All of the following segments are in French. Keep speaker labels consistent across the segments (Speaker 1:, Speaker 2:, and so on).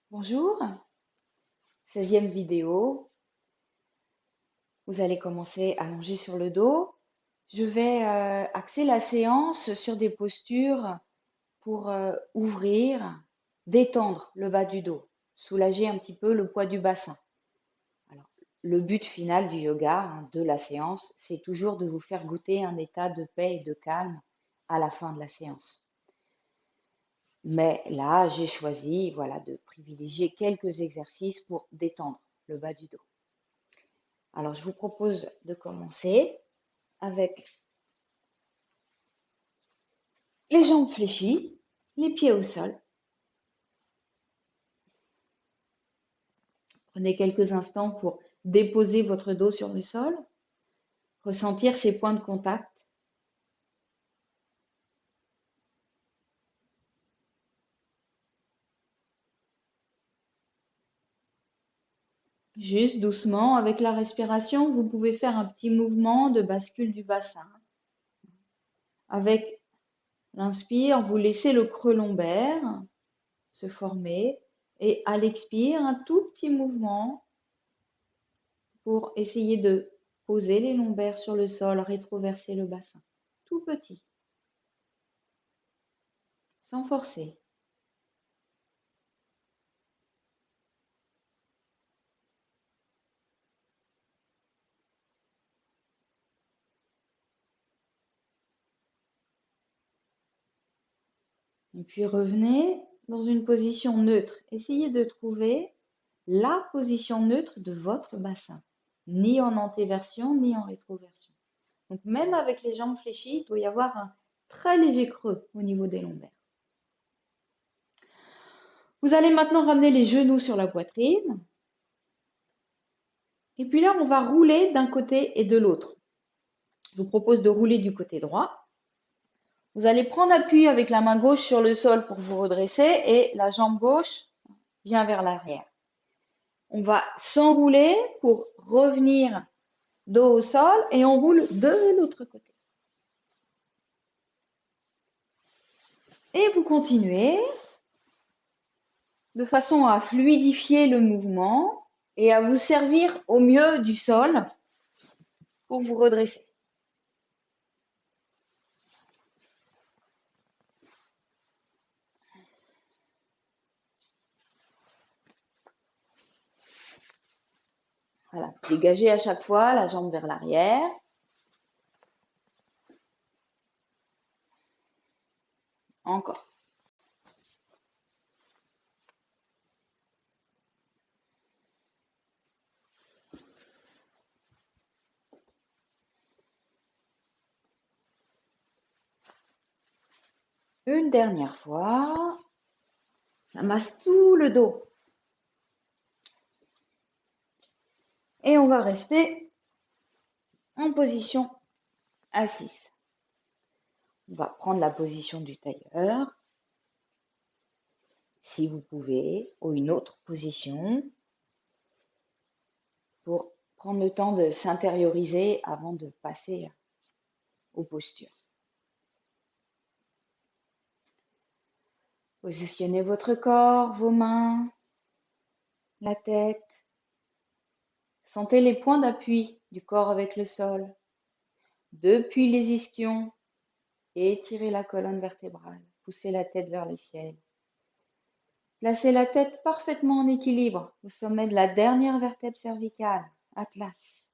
Speaker 1: Bonjour, 16e vidéo. Vous allez commencer allongé sur le dos. Je vais axer la séance sur des postures pour ouvrir, détendre le bas du dos, soulager un petit peu le poids du bassin. Alors, le but final du yoga, de la séance, c'est toujours de vous faire goûter un état de paix et de calme à la fin de la séance. Mais là, j'ai choisi, voilà, de privilégier quelques exercices pour détendre le bas du dos. Alors, je vous propose de commencer avec les jambes fléchies, les pieds au sol. Prenez quelques instants pour déposer votre dos sur le sol, ressentir ces points de contact. Juste doucement, avec la respiration, vous pouvez faire un petit mouvement de bascule du bassin. Avec l'inspire, vous laissez le creux lombaire se former et à l'expire, un tout petit mouvement pour essayer de poser les lombaires sur le sol, rétroverser le bassin. Tout petit, sans forcer. Et puis revenez dans une position neutre. Essayez de trouver la position neutre de votre bassin, ni en antéversion, ni en rétroversion. Donc même avec les jambes fléchies, il doit y avoir un très léger creux au niveau des lombaires. Vous allez maintenant ramener les genoux sur la poitrine. Et puis là, on va rouler d'un côté et de l'autre. Je vous propose de rouler du côté droit. Vous allez prendre appui avec la main gauche sur le sol pour vous redresser et la jambe gauche vient vers l'arrière. On va s'enrouler pour revenir dos au sol et on roule de l'autre côté. Et vous continuez de façon à fluidifier le mouvement et à vous servir au mieux du sol pour vous redresser. Voilà, dégagez à chaque fois la jambe vers l'arrière. Encore. Une dernière fois. Ça masse tout le dos. Et on va rester en position assise. On va prendre la position du tailleur, si vous pouvez, ou une autre position, pour prendre le temps de s'intérioriser avant de passer aux postures. Positionnez votre corps, vos mains, la tête. Sentez les points d'appui du corps avec le sol. Depuis les ischions, étirez la colonne vertébrale. Poussez la tête vers le ciel. Placez la tête parfaitement en équilibre au sommet de la dernière vertèbre cervicale, Atlas.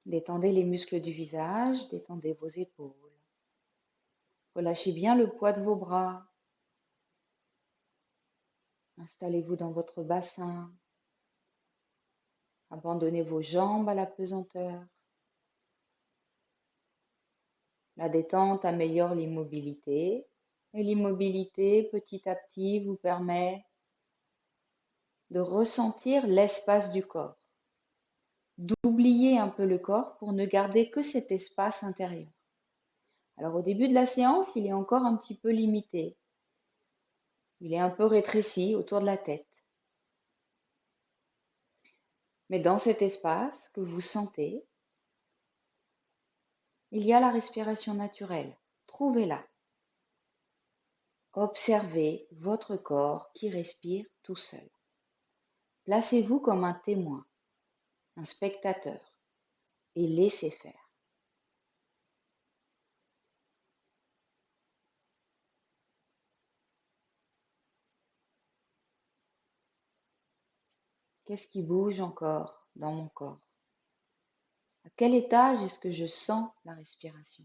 Speaker 1: Détendez les muscles du visage, détendez vos épaules. Relâchez bien le poids de vos bras. Installez-vous dans votre bassin. Abandonnez vos jambes à la pesanteur. La détente améliore l'immobilité et l'immobilité petit à petit vous permet de ressentir l'espace du corps, d'oublier un peu le corps pour ne garder que cet espace intérieur. Alors au début de la séance, il est encore un petit peu limité. Il est un peu rétréci autour de la tête. Mais dans cet espace que vous sentez, il y a la respiration naturelle. Trouvez-la. Observez votre corps qui respire tout seul. Placez-vous comme un témoin, un spectateur, et laissez faire. Qu'est-ce qui bouge encore dans mon corps? À quel étage est-ce que je sens la respiration?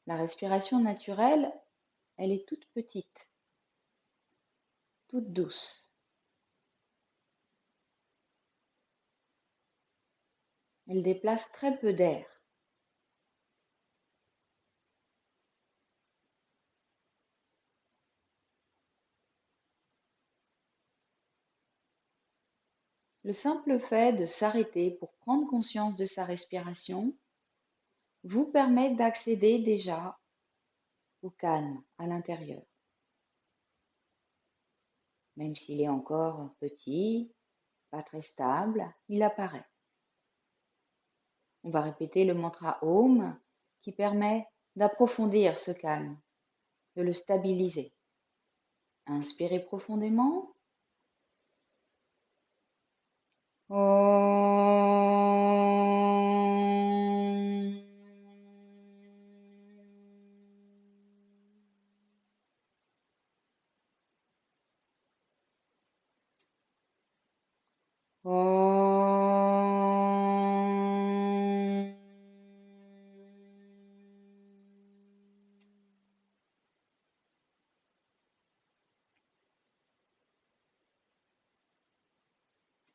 Speaker 1: La respiration naturelle, elle est toute petite, toute douce. Elle déplace très peu d'air. Le simple fait de s'arrêter pour prendre conscience de sa respiration vous permet d'accéder déjà au calme à l'intérieur. Même s'il est encore petit, pas très stable, il apparaît. On va répéter le mantra Om qui permet d'approfondir ce calme, de le stabiliser. Inspirez profondément. Om. Om.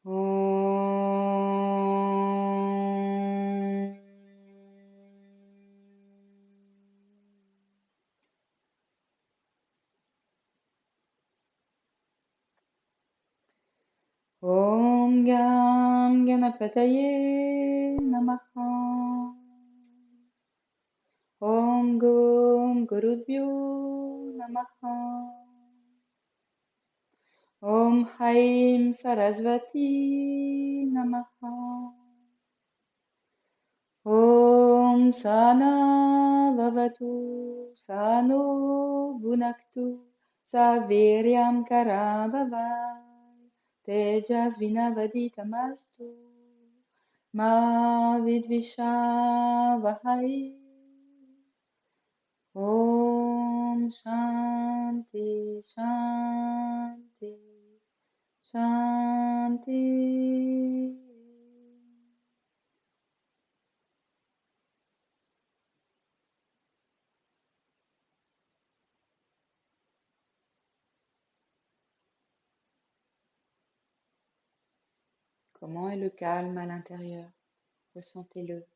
Speaker 1: Om. Om Gam Ganapataye Namaha. Om Gom Gurubhyo Namaha. Om Haim Sarasvati Namaha. Om Sana Vavatu Sano Bhunaktu Saviryam Karabhavai Tejasvinavaditamastu Ma Vidvishavahai. Om Shanti Shanti Shanti. Comment est le calme à l'intérieur? Ressentez-le.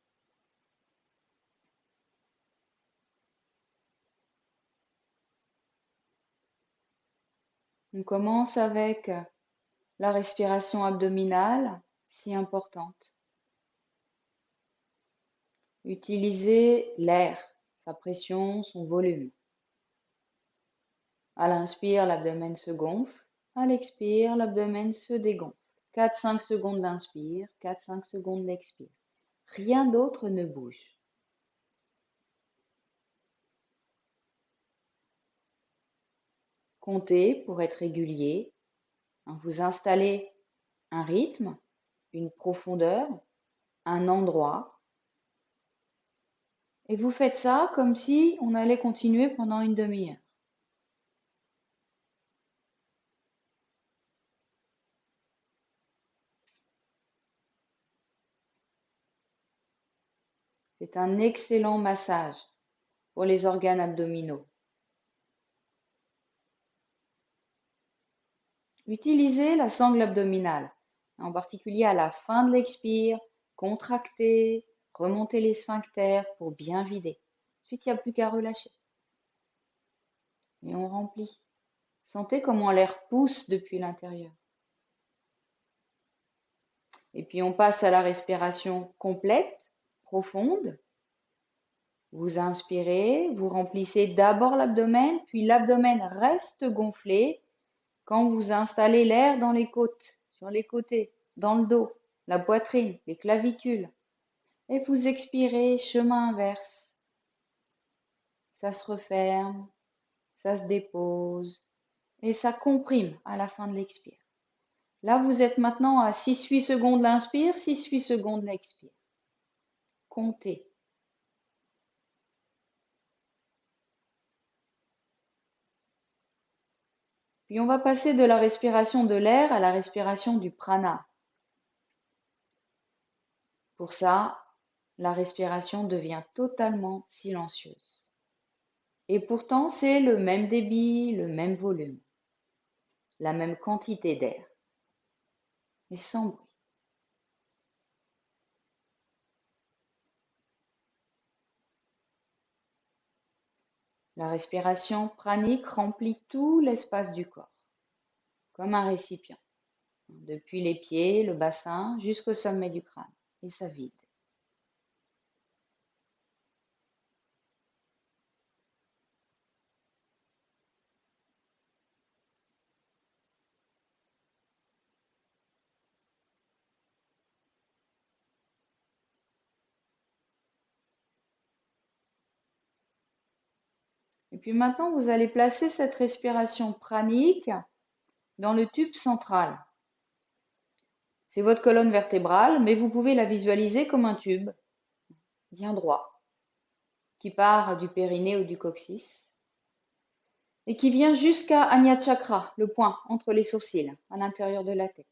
Speaker 1: On commence avec la respiration abdominale, si importante. Utilisez l'air, sa pression, son volume. À l'inspire, l'abdomen se gonfle. À l'expire, l'abdomen se dégonfle. 4-5 secondes d'inspire, 4-5 secondes d'expire. Rien d'autre ne bouge. Comptez pour être régulier. Vous installez un rythme, une profondeur, un endroit. Et vous faites ça comme si on allait continuer pendant une demi-heure. C'est un excellent massage pour les organes abdominaux. Utilisez la sangle abdominale, en particulier à la fin de l'expire, contractez, remontez les sphincters pour bien vider. Ensuite, il n'y a plus qu'à relâcher. Et on remplit. Sentez comment l'air pousse depuis l'intérieur. Et puis on passe à la respiration complète, profonde. Vous inspirez, vous remplissez d'abord l'abdomen, puis l'abdomen reste gonflé quand vous installez l'air dans les côtes, sur les côtés, dans le dos, la poitrine, les clavicules. Et vous expirez, chemin inverse. Ça se referme, ça se dépose et ça comprime à la fin de l'expire. Là, vous êtes maintenant à 6-8 secondes l'inspire, 6-8 secondes l'expire. Comptez. Puis on va passer de la respiration de l'air à la respiration du prana. Pour ça, la respiration devient totalement silencieuse. Et pourtant, c'est le même débit, le même volume, la même quantité d'air, mais sans bruit. La respiration pranique remplit tout l'espace du corps, comme un récipient, depuis les pieds, le bassin, jusqu'au sommet du crâne, et ça vide. Et puis maintenant, vous allez placer cette respiration pranique dans le tube central. C'est votre colonne vertébrale, mais vous pouvez la visualiser comme un tube bien droit, qui part du périnée ou du coccyx, et qui vient jusqu'à Ajna Chakra, le point entre les sourcils, à l'intérieur de la tête.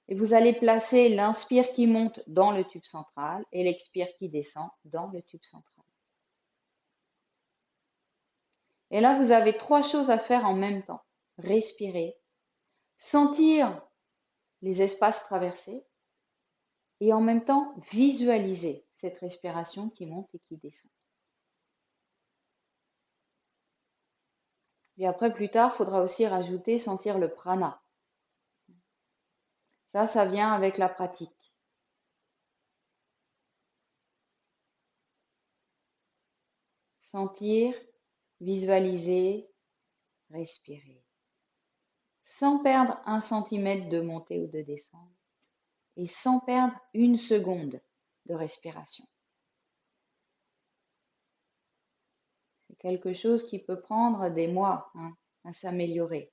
Speaker 1: Et vous allez placer l'inspire qui monte dans le tube central et l'expire qui descend dans le tube central. Et là, vous avez 3 choses à faire en même temps. Respirer, sentir les espaces traversés et en même temps visualiser cette respiration qui monte et qui descend. Et après, plus tard, il faudra aussi rajouter sentir le prana. Ça vient avec la pratique. Sentir, visualiser, respirer. Sans perdre 1 centimètre de montée ou de descente et sans perdre 1 seconde de respiration. C'est quelque chose qui peut prendre des mois à s'améliorer.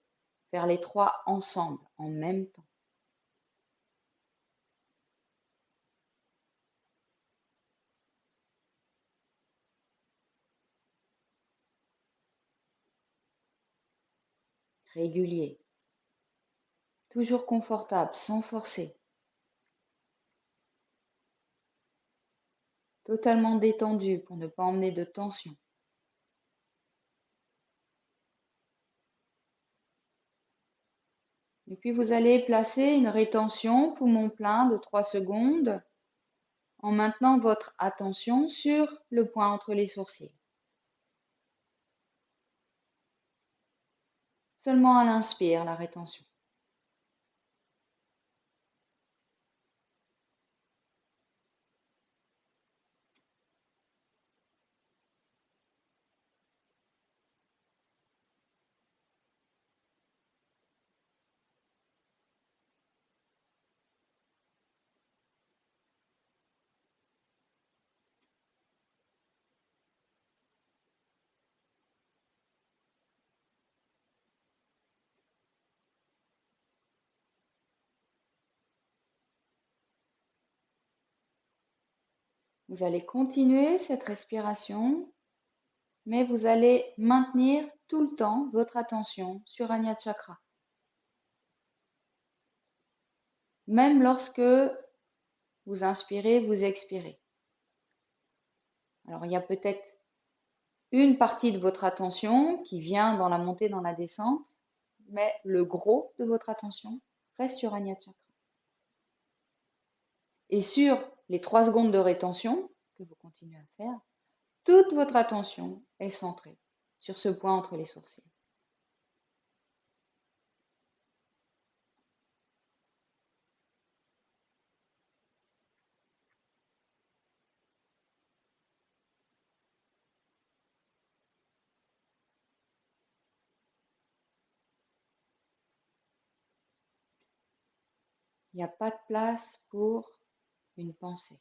Speaker 1: Faire les 3 ensemble, en même temps. Régulier. Toujours confortable, sans forcer. Totalement détendu pour ne pas emmener de tension. Et puis vous allez placer une rétention poumon plein de 3 secondes en maintenant votre attention sur le point entre les sourcils. Seulement à l'inspire, la rétention. Vous allez continuer cette respiration, mais vous allez maintenir tout le temps votre attention sur Ajna Chakra. Même lorsque vous inspirez, vous expirez. Alors il y a peut-être une partie de votre attention qui vient dans la montée, dans la descente, mais le gros de votre attention reste sur Ajna Chakra. Et sur les 3 secondes de rétention que vous continuez à faire, toute votre attention est centrée sur ce point entre les sourcils. Il n'y a pas de place pour une pensée.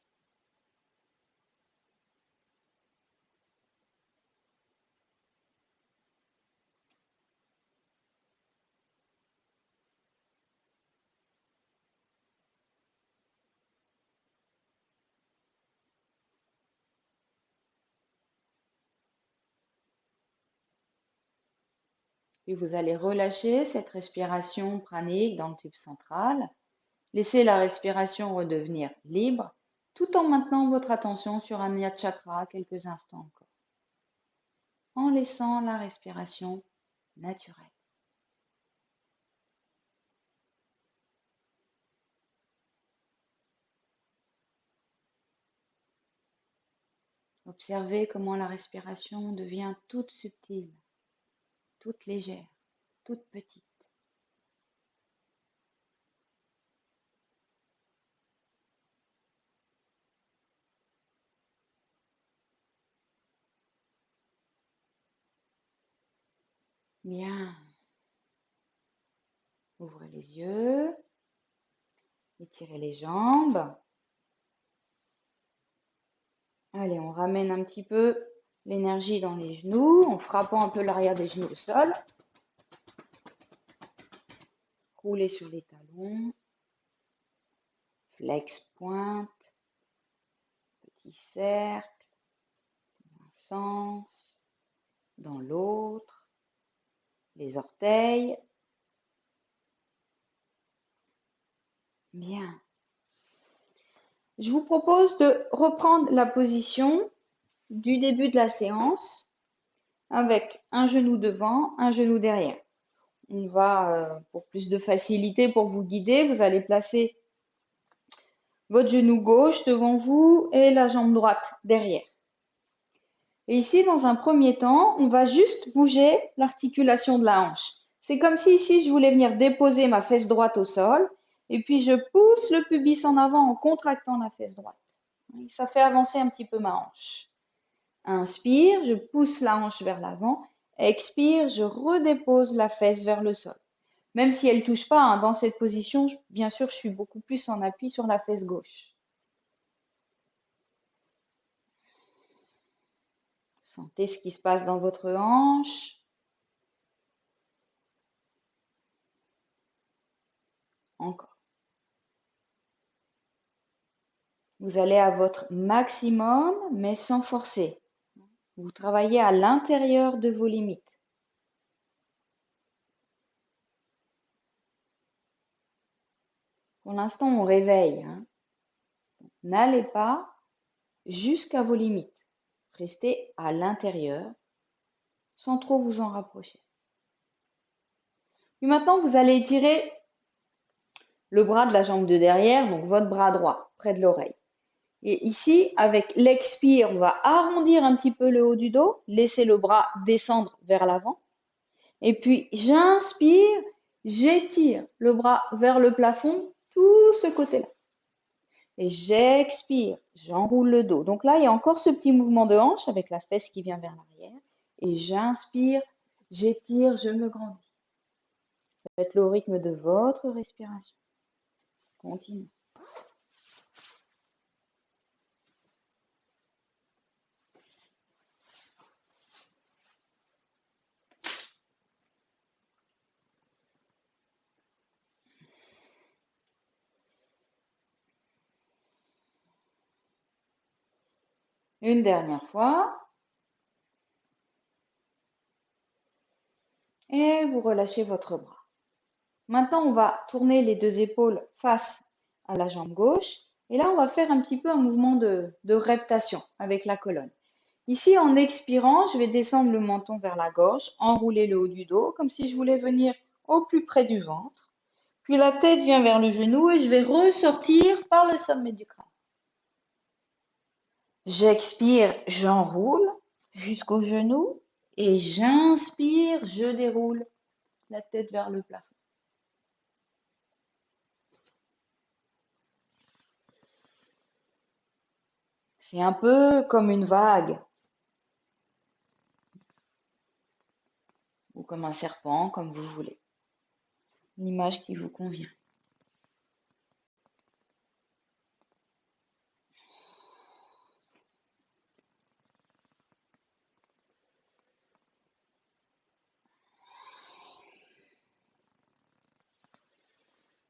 Speaker 1: Puis vous allez relâcher cette respiration pranique dans le tube central. Laissez la respiration redevenir libre tout en maintenant votre attention sur Anahata Chakra quelques instants encore, en laissant la respiration naturelle. Observez comment la respiration devient toute subtile, toute légère, toute petite. Bien. Ouvrez les yeux, étirez les jambes. Allez, on ramène un petit peu l'énergie dans les genoux en frappant un peu l'arrière des genoux au sol. Roulez sur les talons. Flex pointe. Petit cercle. Dans un sens. Dans l'autre. Les orteils. Bien. Je vous propose de reprendre la position du début de la séance avec un genou devant, un genou derrière. On va, pour plus de facilité pour vous guider, vous allez placer votre genou gauche devant vous et la jambe droite derrière. Et ici, dans un premier temps, on va juste bouger l'articulation de la hanche. C'est comme si ici, je voulais venir déposer ma fesse droite au sol et puis je pousse le pubis en avant en contractant la fesse droite. Ça fait avancer un petit peu ma hanche. Inspire, je pousse la hanche vers l'avant. Expire, je redépose la fesse vers le sol. Même si elle ne touche pas, hein, dans cette position, bien sûr, je suis beaucoup plus en appui sur la fesse gauche. Sentez ce qui se passe dans votre hanche. Encore. Vous allez à votre maximum, mais sans forcer. Vous travaillez à l'intérieur de vos limites. Pour l'instant, on réveille. Hein. N'allez pas jusqu'à vos limites. Restez à l'intérieur sans trop vous en rapprocher. Puis maintenant, vous allez étirer le bras de la jambe de derrière, donc votre bras droit, près de l'oreille. Et ici, avec l'expire, on va arrondir un petit peu le haut du dos, laisser le bras descendre vers l'avant. Et puis, j'inspire, j'étire le bras vers le plafond, tout ce côté-là. Et j'expire, j'enroule le dos. Donc là, il y a encore ce petit mouvement de hanche avec la fesse qui vient vers l'arrière. Et j'inspire, j'étire, je me grandis. Faites-le au rythme de votre respiration. Continue. Une dernière fois. Et vous relâchez votre bras. Maintenant, on va tourner les deux épaules face à la jambe gauche. Et là, on va faire un petit peu un mouvement de reptation avec la colonne. Ici, en expirant, je vais descendre le menton vers la gorge, enrouler le haut du dos, comme si je voulais venir au plus près du ventre. Puis la tête vient vers le genou et je vais ressortir par le sommet du crâne. J'expire, j'enroule jusqu'au genou et j'inspire, je déroule la tête vers le plafond. C'est un peu comme une vague ou comme un serpent, comme vous voulez. Une image qui vous convient.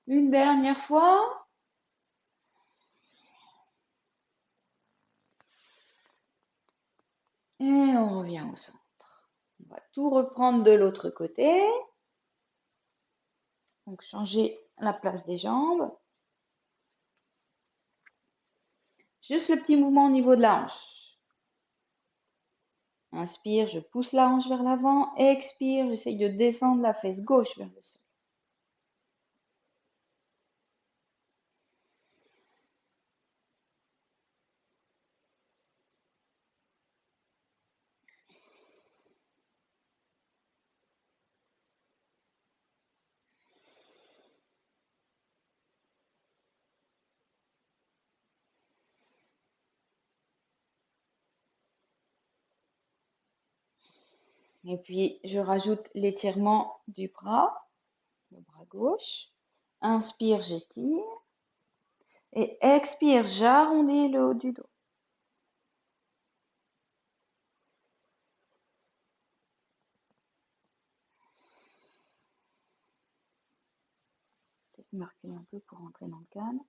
Speaker 1: Une dernière fois. Et on revient au centre. On va tout reprendre de l'autre côté. Donc changer la place des jambes. Juste le petit mouvement au niveau de la hanche. Inspire, je pousse la hanche vers l'avant. Expire, j'essaye de descendre la fesse gauche vers le sol. Et puis, je rajoute l'étirement du bras, le bras gauche. Inspire, j'étire. Et expire, j'arrondis le haut du dos. Peut-être me reculer un peu pour rentrer dans le calme.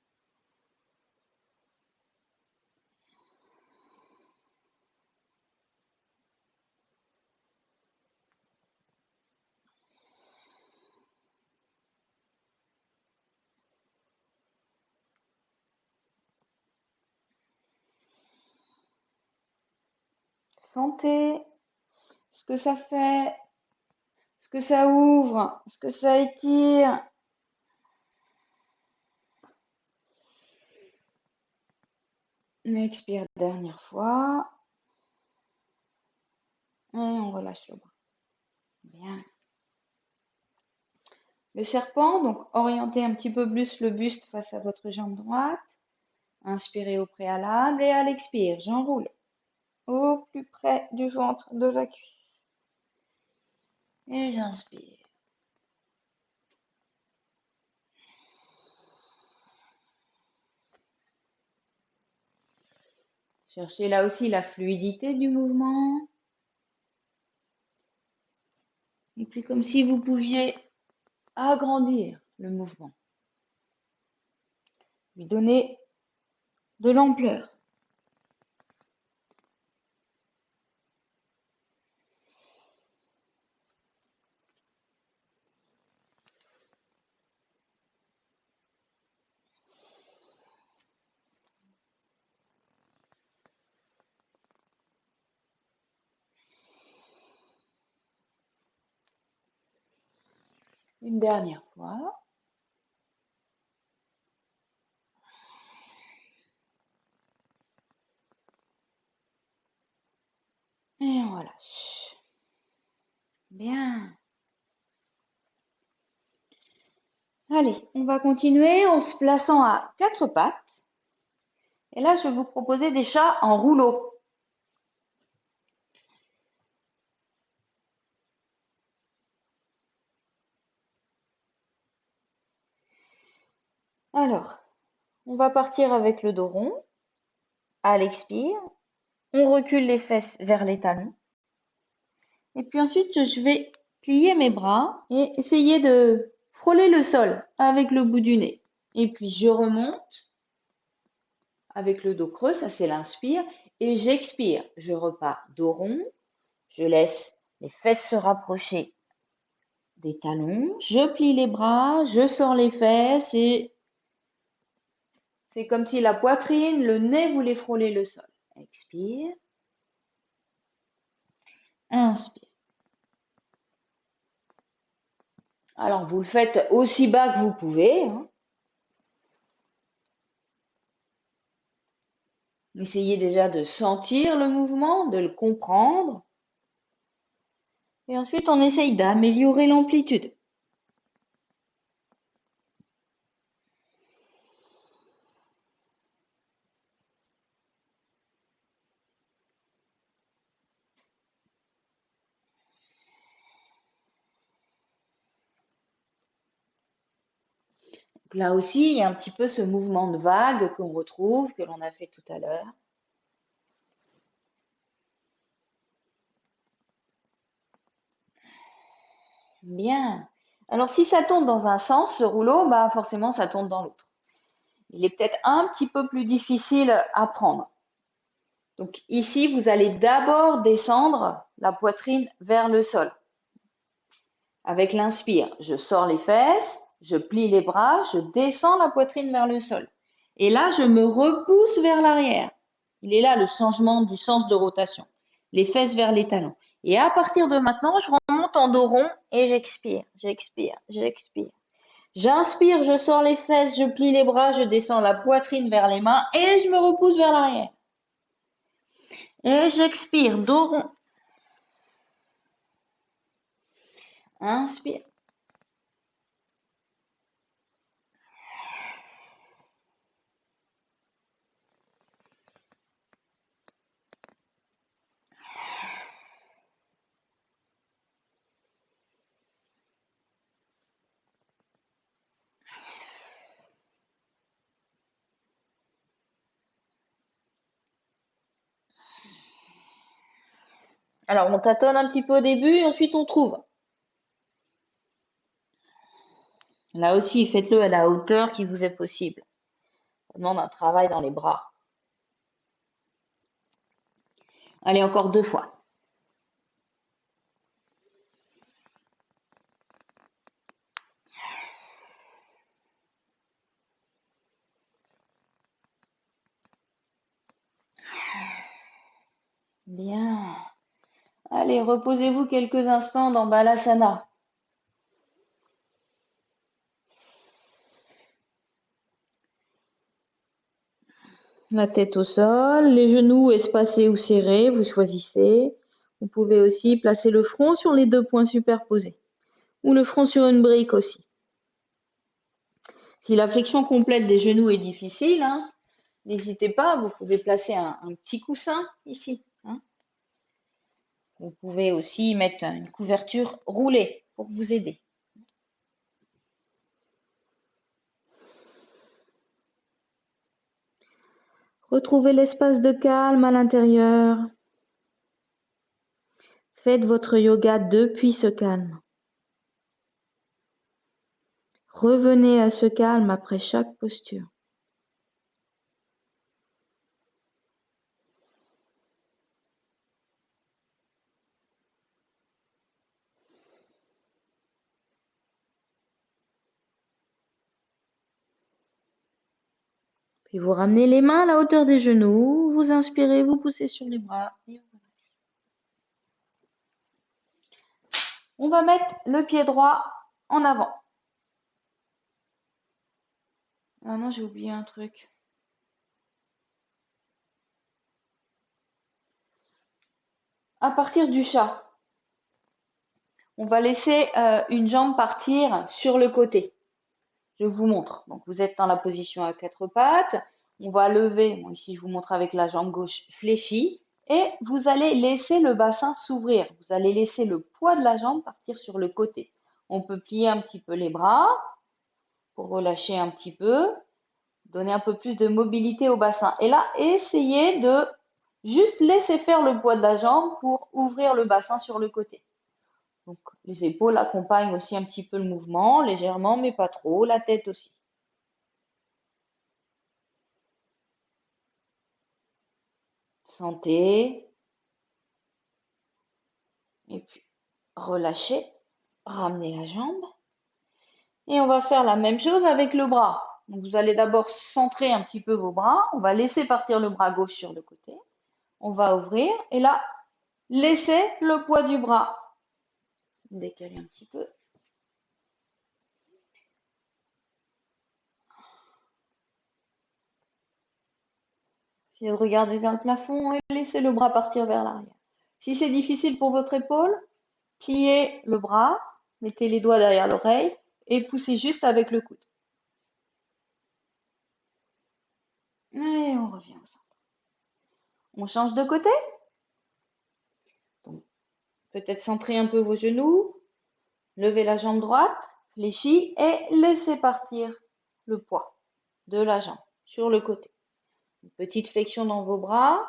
Speaker 1: Sentez ce que ça fait, ce que ça ouvre, ce que ça étire. Expire, dernière fois. Et on relâche le bras. Bien. Le serpent, donc orientez un petit peu plus le buste face à votre jambe droite. Inspirez au préalable et à l'expire, j'enroule au plus près du ventre de la cuisse. Et j'inspire. Cherchez là aussi la fluidité du mouvement. Et puis comme si vous pouviez agrandir le mouvement. Lui donner de l'ampleur. Une dernière fois. Et on relâche. Bien. Allez, on va continuer en se plaçant à quatre pattes. Et là, je vais vous proposer des chats en rouleau. Alors, on va partir avec le dos rond. À l'expire, on recule les fesses vers les talons. Et puis ensuite, je vais plier mes bras et essayer de frôler le sol avec le bout du nez. Et puis je remonte avec le dos creux, ça c'est l'inspire. Et j'expire, je repars dos rond. Je laisse les fesses se rapprocher des talons. Je plie les bras, je sors les fesses et c'est comme si la poitrine, le nez voulait frôler le sol. Expire. Inspire. Alors, vous le faites aussi bas que vous pouvez. Hein. Essayez déjà de sentir le mouvement, de le comprendre. Et ensuite, on essaye d'améliorer l'amplitude. Donc là aussi, il y a un petit peu ce mouvement de vague qu'on retrouve, que l'on a fait tout à l'heure. Bien. Alors, si ça tourne dans un sens, ce rouleau, bah forcément, ça tourne dans l'autre. Il est peut-être un petit peu plus difficile à prendre. Donc ici, vous allez d'abord descendre la poitrine vers le sol. Avec l'inspire, je sors les fesses, je plie les bras, je descends la poitrine vers le sol. Et là, je me repousse vers l'arrière. Il est là le changement du sens de rotation. Les fesses vers les talons. Et à partir de maintenant, je remonte en dos rond et j'expire, j'expire, j'expire. J'inspire, je sors les fesses, je plie les bras, je descends la poitrine vers les mains et je me repousse vers l'arrière. Et j'expire, dos rond. Inspire. Alors, on tâtonne un petit peu au début et ensuite on trouve. Là aussi, faites-le à la hauteur qui vous est possible. Ça demande un travail dans les bras. Allez, encore 2 fois. Bien. Allez, reposez-vous quelques instants dans Balasana. La tête au sol, les genoux espacés ou serrés, vous choisissez. Vous pouvez aussi placer le front sur les 2 points superposés ou le front sur une brique aussi. Si la flexion complète des genoux est difficile, hein, n'hésitez pas, vous pouvez placer un petit coussin ici. Hein. Vous pouvez aussi mettre une couverture roulée pour vous aider. Retrouvez l'espace de calme à l'intérieur. Faites votre yoga depuis ce calme. Revenez à ce calme après chaque posture. Puis vous ramenez les mains à la hauteur des genoux, vous inspirez, vous poussez sur les bras. Et on va mettre le pied droit en avant. Ah non, j'ai oublié un truc. À partir du chat, on va laisser une jambe partir sur le côté. Je vous montre. Donc vous êtes dans la position à 4 pattes. On va lever, bon, ici je vous montre avec la jambe gauche fléchie, et vous allez laisser le bassin s'ouvrir. Vous allez laisser le poids de la jambe partir sur le côté. On peut plier un petit peu les bras pour relâcher un petit peu, donner un peu plus de mobilité au bassin. Et là, essayez de juste laisser faire le poids de la jambe pour ouvrir le bassin sur le côté. Donc les épaules accompagnent aussi un petit peu le mouvement, légèrement, mais pas trop, la tête aussi. Sentez. Et puis, relâchez. Ramenez la jambe. Et on va faire la même chose avec le bras. Donc, vous allez d'abord centrer un petit peu vos bras. On va laisser partir le bras gauche sur le côté. On va ouvrir. Et là, laissez le poids du bras. Décaler un petit peu. Essayez de regarder vers le plafond et laissez le bras partir vers l'arrière. Si c'est difficile pour votre épaule, pliez le bras, mettez les doigts derrière l'oreille et poussez juste avec le coude. Et on revient au centre. On change de côté. Donc, peut-être centrer un peu vos genoux, levez la jambe droite, fléchis et laissez partir le poids de la jambe sur le côté. Une petite flexion dans vos bras.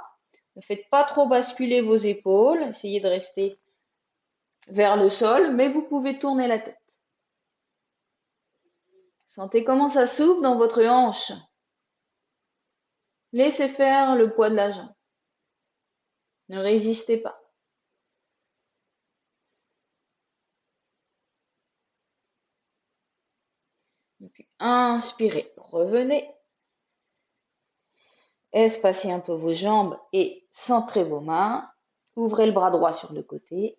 Speaker 1: Ne faites pas trop basculer vos épaules. Essayez de rester vers le sol, mais vous pouvez tourner la tête. Sentez comment ça s'ouvre dans votre hanche. Laissez faire le poids de la jambe. Ne résistez pas. Et puis, inspirez, revenez. Espacez un peu vos jambes et centrez vos mains. Ouvrez le bras droit sur le côté.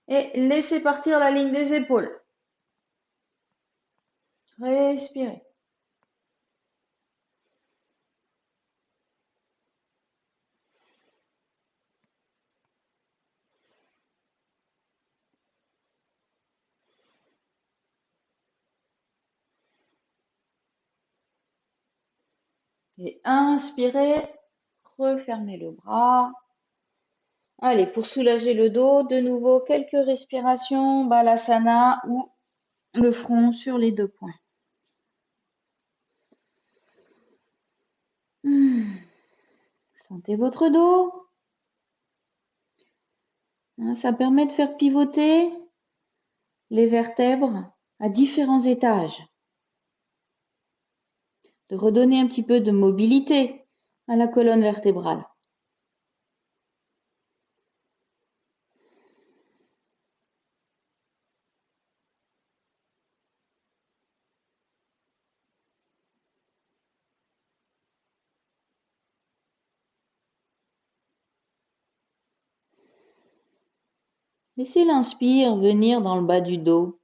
Speaker 1: Et laissez partir la ligne des épaules. Respirez. Et inspirez, refermez le bras. Allez, pour soulager le dos, de nouveau quelques respirations, Balasana ou le front sur les deux poings. Sentez votre dos. Ça permet de faire pivoter les vertèbres à différents étages, de redonner un petit peu de mobilité à la colonne vertébrale. Laissez l'inspire venir dans le bas du dos.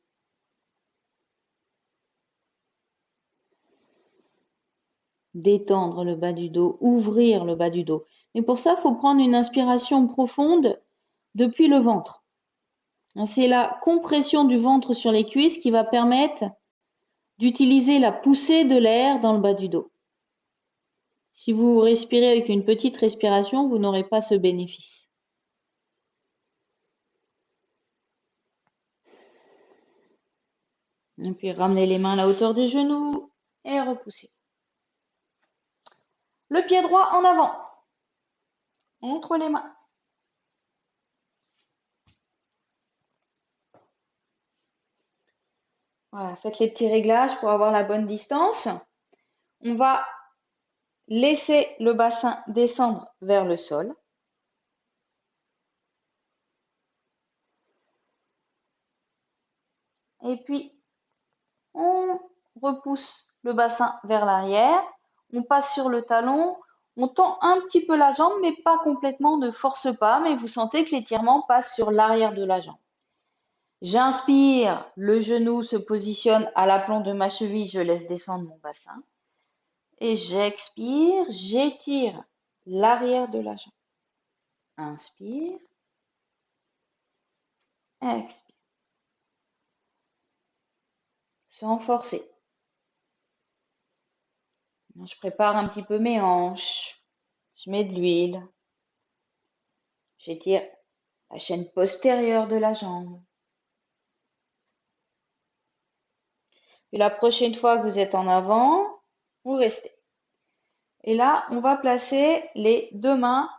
Speaker 1: Détendre le bas du dos, ouvrir le bas du dos. Mais pour ça, il faut prendre une inspiration profonde depuis le ventre. C'est la compression du ventre sur les cuisses qui va permettre d'utiliser la poussée de l'air dans le bas du dos. Si vous respirez avec une petite respiration, vous n'aurez pas ce bénéfice. Et puis ramenez les mains à la hauteur des genoux et repoussez. Le pied droit en avant, entre les mains. Voilà, faites les petits réglages pour avoir la bonne distance. On va laisser le bassin descendre vers le sol. Et puis, on repousse le bassin vers l'arrière. On passe sur le talon. On tend un petit peu la jambe, mais pas complètement, ne force pas, mais vous sentez que l'étirement passe sur l'arrière de la jambe. J'inspire, le genou se positionne à l'aplomb de ma cheville, je laisse descendre mon bassin. Et j'expire, j'étire l'arrière de la jambe. Inspire, expire. Sans forcer. Je prépare un petit peu mes hanches. Je mets de l'huile. J'étire la chaîne postérieure de la jambe. Et la prochaine fois que vous êtes en avant, vous restez. Et là, on va placer les deux mains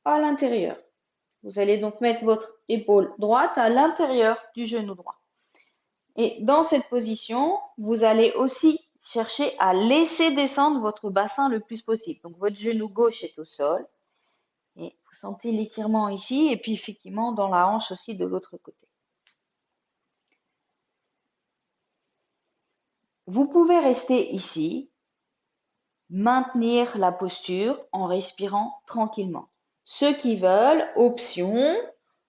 Speaker 1: à l'intérieur. Vous allez donc mettre votre épaule droite à l'intérieur du genou droit. Et dans cette position, vous allez aussi chercher à laisser descendre votre bassin le plus possible. Donc votre genou gauche est au sol. Et vous sentez l'étirement ici et puis effectivement dans la hanche aussi de l'autre côté. Vous pouvez rester ici, maintenir la posture en respirant tranquillement. Ceux qui veulent, option,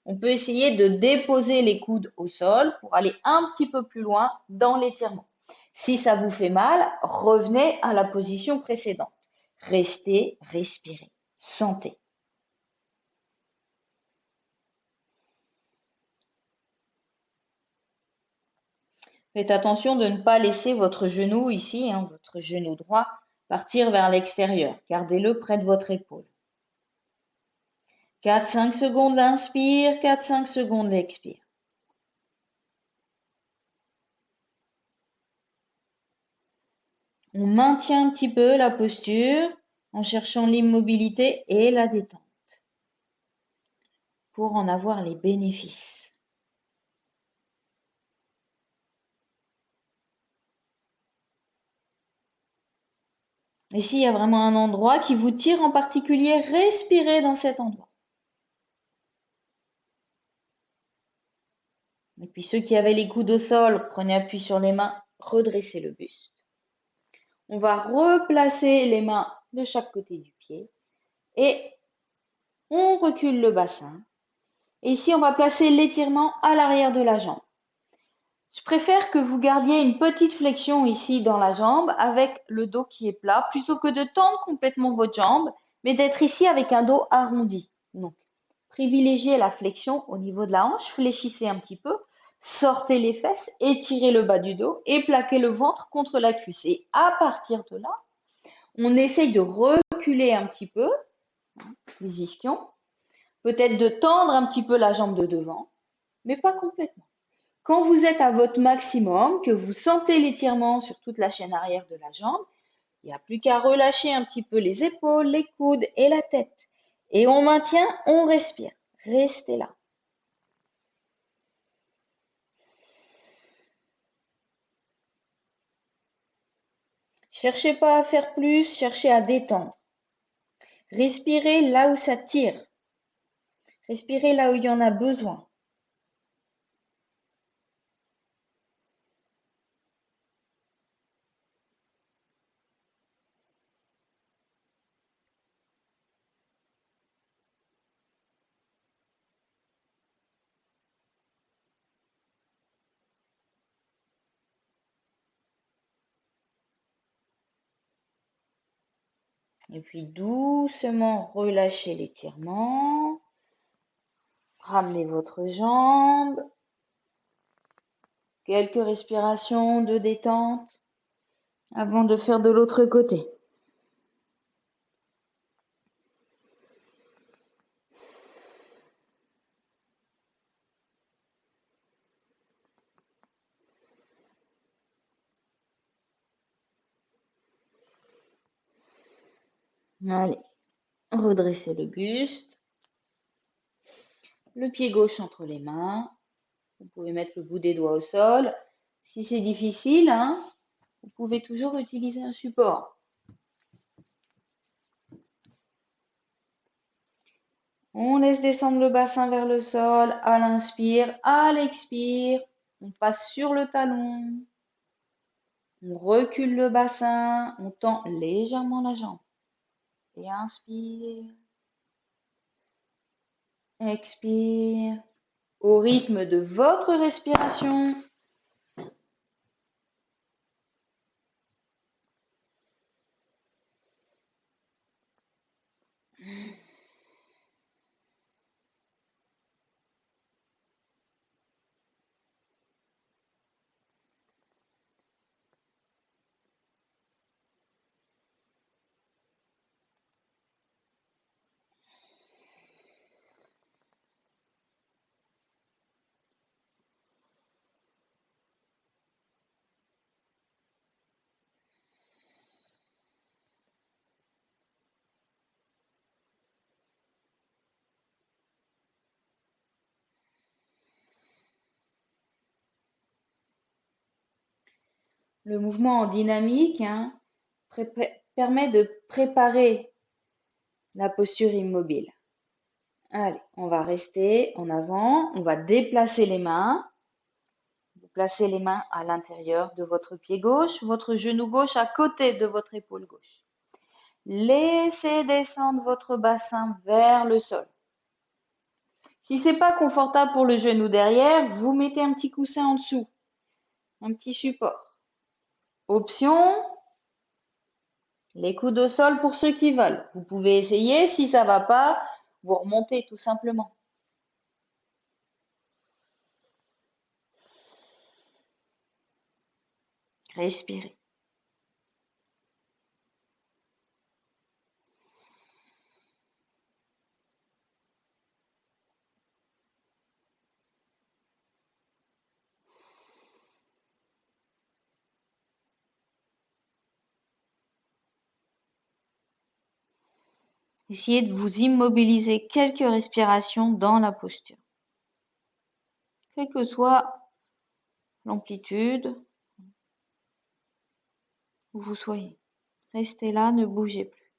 Speaker 1: on peut essayer de déposer les coudes au sol pour aller un petit peu plus loin dans l'étirement. Si ça vous fait mal, revenez à la position précédente. Restez, respirez, sentez. Faites attention de ne pas laisser votre genou ici, votre genou droit, partir vers l'extérieur. Gardez-le près de votre épaule. 4-5 secondes l'inspire, 4-5 secondes l'expire. On maintient un petit peu la posture en cherchant l'immobilité et la détente pour en avoir les bénéfices. Et s'il y a vraiment un endroit qui vous tire en particulier, respirez dans cet endroit. Et puis ceux qui avaient les coudes au sol, prenez appui sur les mains, redressez le buste. On va replacer les mains de chaque côté du pied et on recule le bassin. Et ici, on va placer l'étirement à l'arrière de la jambe. Je préfère que vous gardiez une petite flexion ici dans la jambe avec le dos qui est plat, plutôt que de tendre complètement votre jambe, mais d'être ici avec un dos arrondi. Donc, privilégiez la flexion au niveau de la hanche, fléchissez un petit peu, sortez les fesses, étirez le bas du dos et plaquez le ventre contre la cuisse. Et à partir de là, on essaye de reculer un petit peu, les ischions, peut-être de tendre un petit peu la jambe de devant, mais pas complètement. Quand vous êtes à votre maximum, que vous sentez l'étirement sur toute la chaîne arrière de la jambe, il n'y a plus qu'à relâcher un petit peu les épaules, les coudes et la tête. Et on maintient, on respire. Restez là. Cherchez pas à faire plus, cherchez à détendre. Respirez là où ça tire. Respirez là où il y en a besoin. Et puis doucement relâchez l'étirement. Ramenez votre jambe. Quelques respirations de détente avant de faire de l'autre côté. Allez, redressez le buste. Le pied gauche entre les mains. Vous pouvez mettre le bout des doigts au sol. Si c'est difficile, vous pouvez toujours utiliser un support. On laisse descendre le bassin vers le sol à l'inspire, à l'expire. On passe sur le talon. On recule le bassin. On tend légèrement la jambe. Et inspire. Expire. Au rythme de votre respiration. Le mouvement en dynamique permet de préparer la posture immobile. Allez, on va rester en avant, on va déplacer les mains. Vous placez les mains à l'intérieur de votre pied gauche, votre genou gauche à côté de votre épaule gauche. Laissez descendre votre bassin vers le sol. Si c'est pas confortable pour le genou derrière, vous mettez un petit coussin en dessous, un petit support. Option, les coudes au sol pour ceux qui veulent. Vous pouvez essayer, si ça va pas, vous remontez tout simplement. Respirez. Essayez de vous immobiliser quelques respirations dans la posture. Quelle que soit l'amplitude où vous soyez. Restez là, ne bougez plus.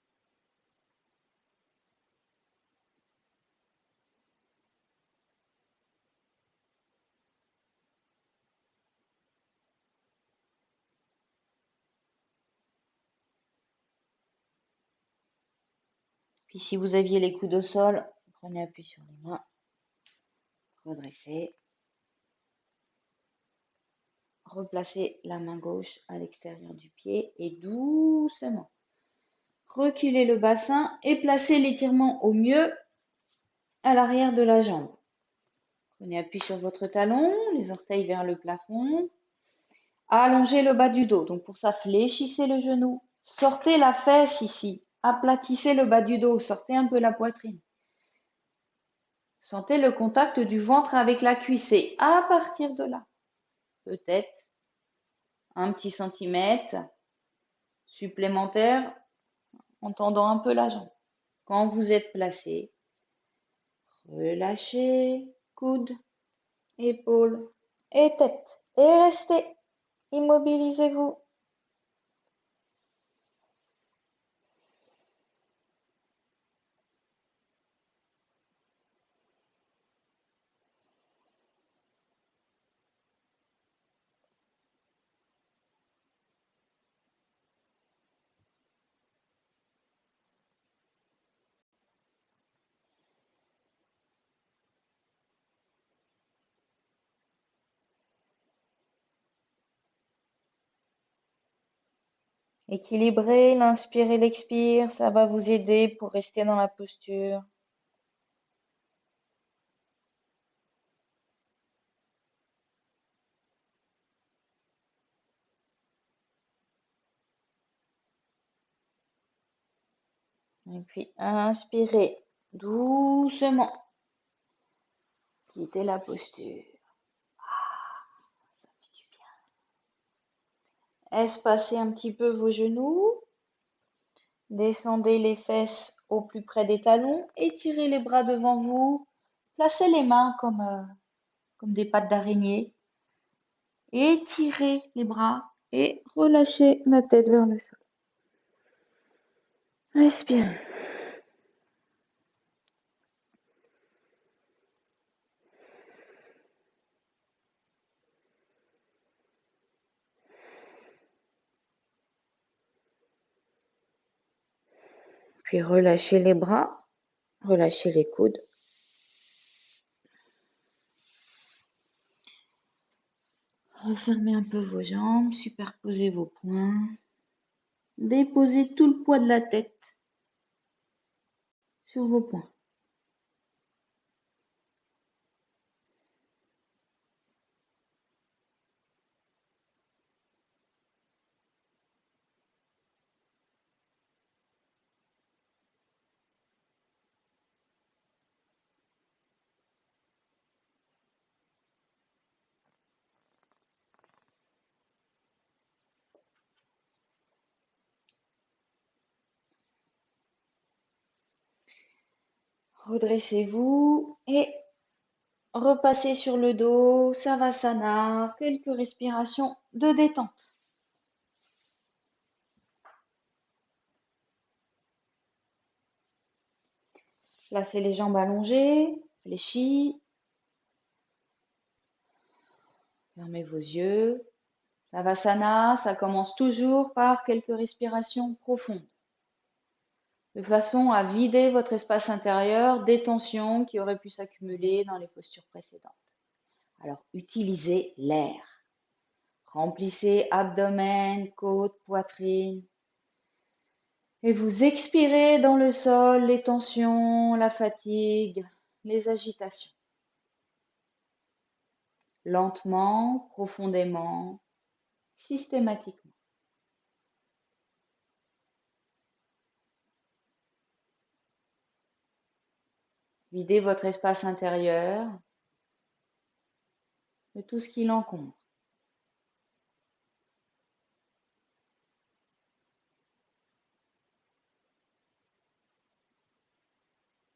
Speaker 1: Puis si vous aviez les coudes au sol, prenez appui sur les mains, redressez. Replacez la main gauche à l'extérieur du pied et doucement reculez le bassin et placez l'étirement au mieux à l'arrière de la jambe. Prenez appui sur votre talon, les orteils vers le plafond. Allongez le bas du dos. Donc pour ça, fléchissez le genou. Sortez la fesse ici. Aplatissez le bas du dos. Sortez un peu la poitrine. Sentez le contact du ventre avec la cuisse. Et à partir de là, peut-être un petit centimètre supplémentaire en tendant un peu la jambe. Quand vous êtes placé, relâchez coude, épaules et tête. Et restez. Immobilisez-vous. Équilibrez l'inspire et l'expire, ça va vous aider pour rester dans la posture. Et puis inspirez doucement. Quittez la posture. Ça fait du bien. Espacez un petit peu vos genoux. Descendez les fesses au plus près des talons. Étirez les bras devant vous. Placez les mains comme des pattes d'araignée. Étirez les bras et relâchez la tête vers le sol. Respirez. Puis relâchez les bras, relâchez les coudes. Refermez un peu vos jambes, superposez vos poings. Déposez tout le poids de la tête sur vos poings. Redressez-vous et repassez sur le dos, Savasana, quelques respirations de détente. Placez les jambes allongées, fléchies. Fermez vos yeux. Savasana, ça commence toujours par quelques respirations profondes, de façon à vider votre espace intérieur des tensions qui auraient pu s'accumuler dans les postures précédentes. Alors, utilisez l'air. Remplissez abdomen, côte, poitrine. Et vous expirez dans le sol les tensions, la fatigue, les agitations. Lentement, profondément, systématiquement. Videz votre espace intérieur de tout ce qui l'encombre.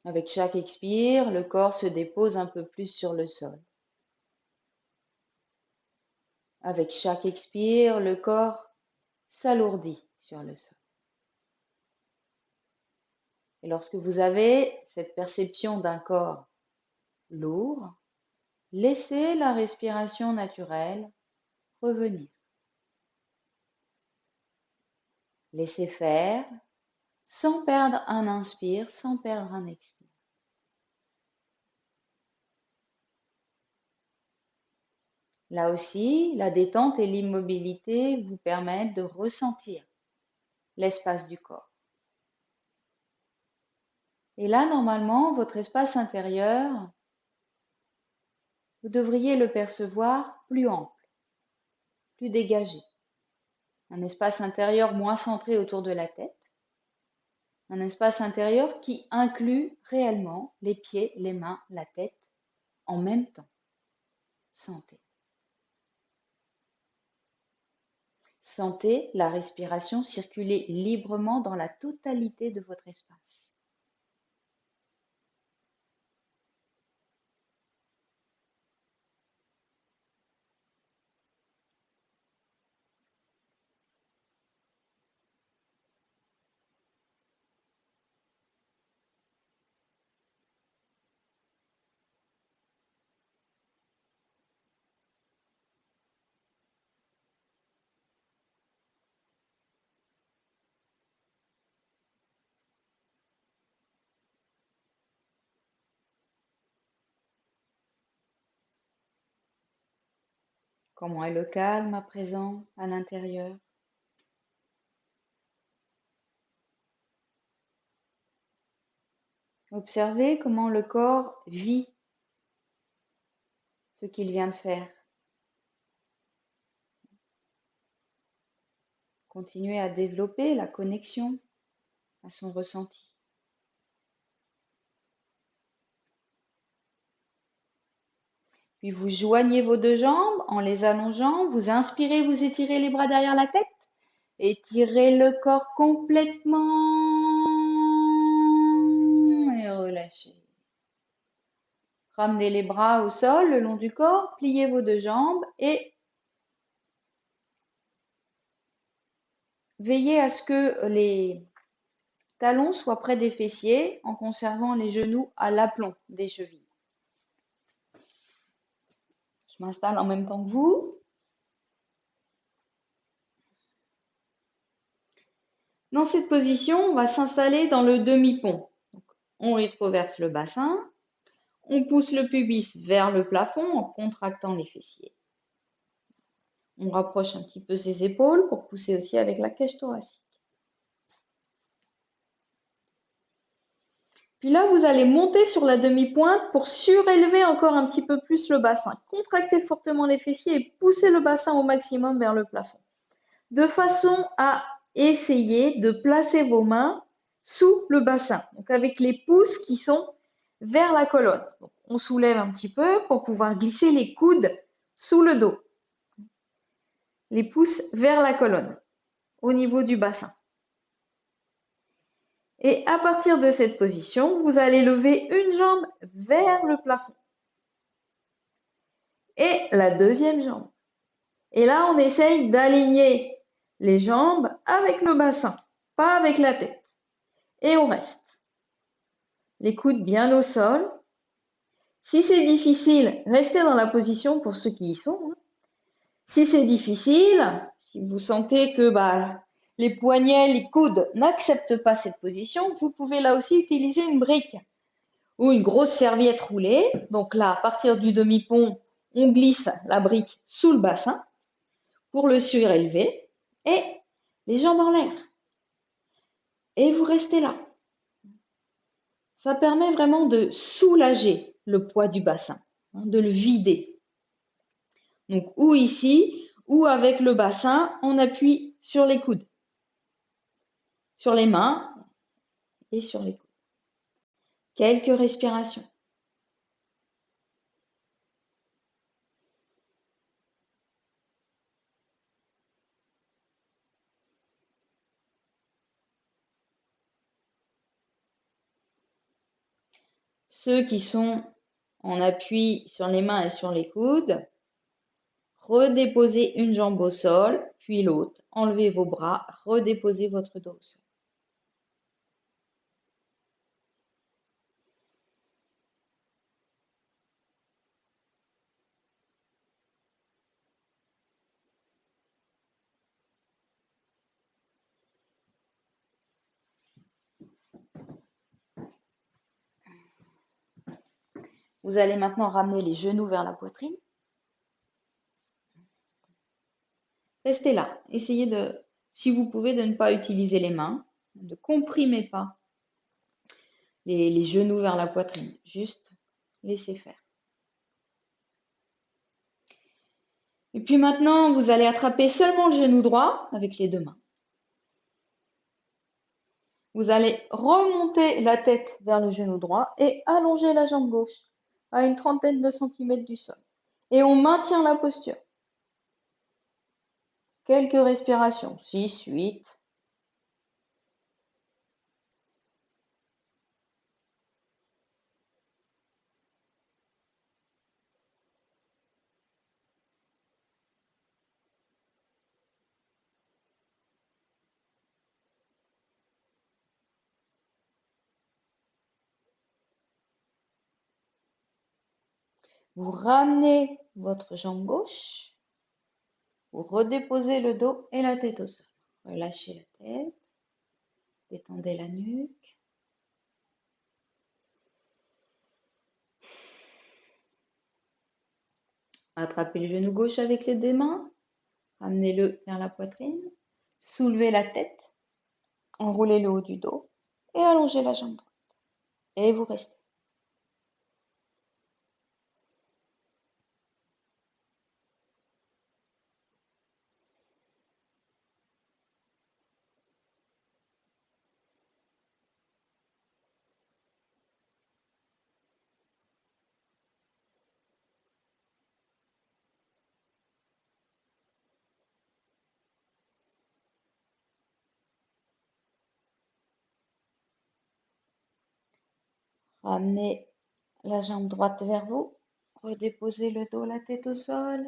Speaker 1: Avec chaque expire, le corps se dépose un peu plus sur le sol. Avec chaque expire, le corps s'alourdit sur le sol. Et lorsque vous avez cette perception d'un corps lourd, laissez la respiration naturelle revenir. Laissez faire sans perdre un inspire, sans perdre un expire. Là aussi, la détente et l'immobilité vous permettent de ressentir l'espace du corps. Et là, normalement, votre espace intérieur, vous devriez le percevoir plus ample, plus dégagé. Un espace intérieur moins centré autour de la tête. Un espace intérieur qui inclut réellement les pieds, les mains, la tête en même temps. Sentez. Sentez la respiration circuler librement dans la totalité de votre espace. Comment est le calme à présent à l'intérieur? Observez comment le corps vit ce qu'il vient de faire. Continuez à développer la connexion à son ressenti. Puis vous joignez vos deux jambes en les allongeant. Vous inspirez, vous étirez les bras derrière la tête. Étirez le corps complètement et relâchez. Ramenez les bras au sol le long du corps, pliez vos deux jambes et veillez à ce que les talons soient près des fessiers en conservant les genoux à l'aplomb des chevilles. Je m'installe en même temps que vous. Dans cette position, on va s'installer dans le demi-pont. On rétroverse le bassin, on pousse le pubis vers le plafond en contractant les fessiers. On rapproche un petit peu ses épaules pour pousser aussi avec la cage thoracique. Puis là, vous allez monter sur la demi-pointe pour surélever encore un petit peu plus le bassin. Contractez fortement les fessiers et poussez le bassin au maximum vers le plafond. De façon à essayer de placer vos mains sous le bassin, donc avec les pouces qui sont vers la colonne. Donc, on soulève un petit peu pour pouvoir glisser les coudes sous le dos. Les pouces vers la colonne, au niveau du bassin. Et à partir de cette position, vous allez lever une jambe vers le plafond. Et la deuxième jambe. Et là, on essaye d'aligner les jambes avec le bassin, pas avec la tête. Et on reste. Les coudes bien au sol. Si c'est difficile, restez dans la position pour ceux qui y sont. Si c'est difficile, si vous sentez que les poignets, les coudes n'acceptent pas cette position, vous pouvez là aussi utiliser une brique ou une grosse serviette roulée. Donc là, à partir du demi-pont, on glisse la brique sous le bassin pour le surélever et les jambes en l'air. Et vous restez là. Ça permet vraiment de soulager le poids du bassin, de le vider. Donc, ou ici, ou avec le bassin, on appuie sur les coudes, sur les mains et sur les coudes. Quelques respirations. Ceux qui sont en appui sur les mains et sur les coudes, redéposez une jambe au sol, puis l'autre. Enlevez vos bras, redéposez votre dos au sol. Vous allez maintenant ramener les genoux vers la poitrine. Restez là. Essayez de, si vous pouvez, de ne pas utiliser les mains. Ne comprimez pas les genoux vers la poitrine. Juste laissez faire. Et puis maintenant, vous allez attraper seulement le genou droit avec les deux mains. Vous allez remonter la tête vers le genou droit et allonger la jambe gauche à une trentaine de centimètres du sol. Et on maintient la posture. Quelques respirations, 6, 8. Vous ramenez votre jambe gauche, vous redéposez le dos et la tête au sol. Relâchez la tête, détendez la nuque. Attrapez le genou gauche avec les deux mains, ramenez-le vers la poitrine, soulevez la tête, enroulez le haut du dos et allongez la jambe droite. Et vous restez. Ramenez la jambe droite vers vous, redéposez le dos, la tête au sol,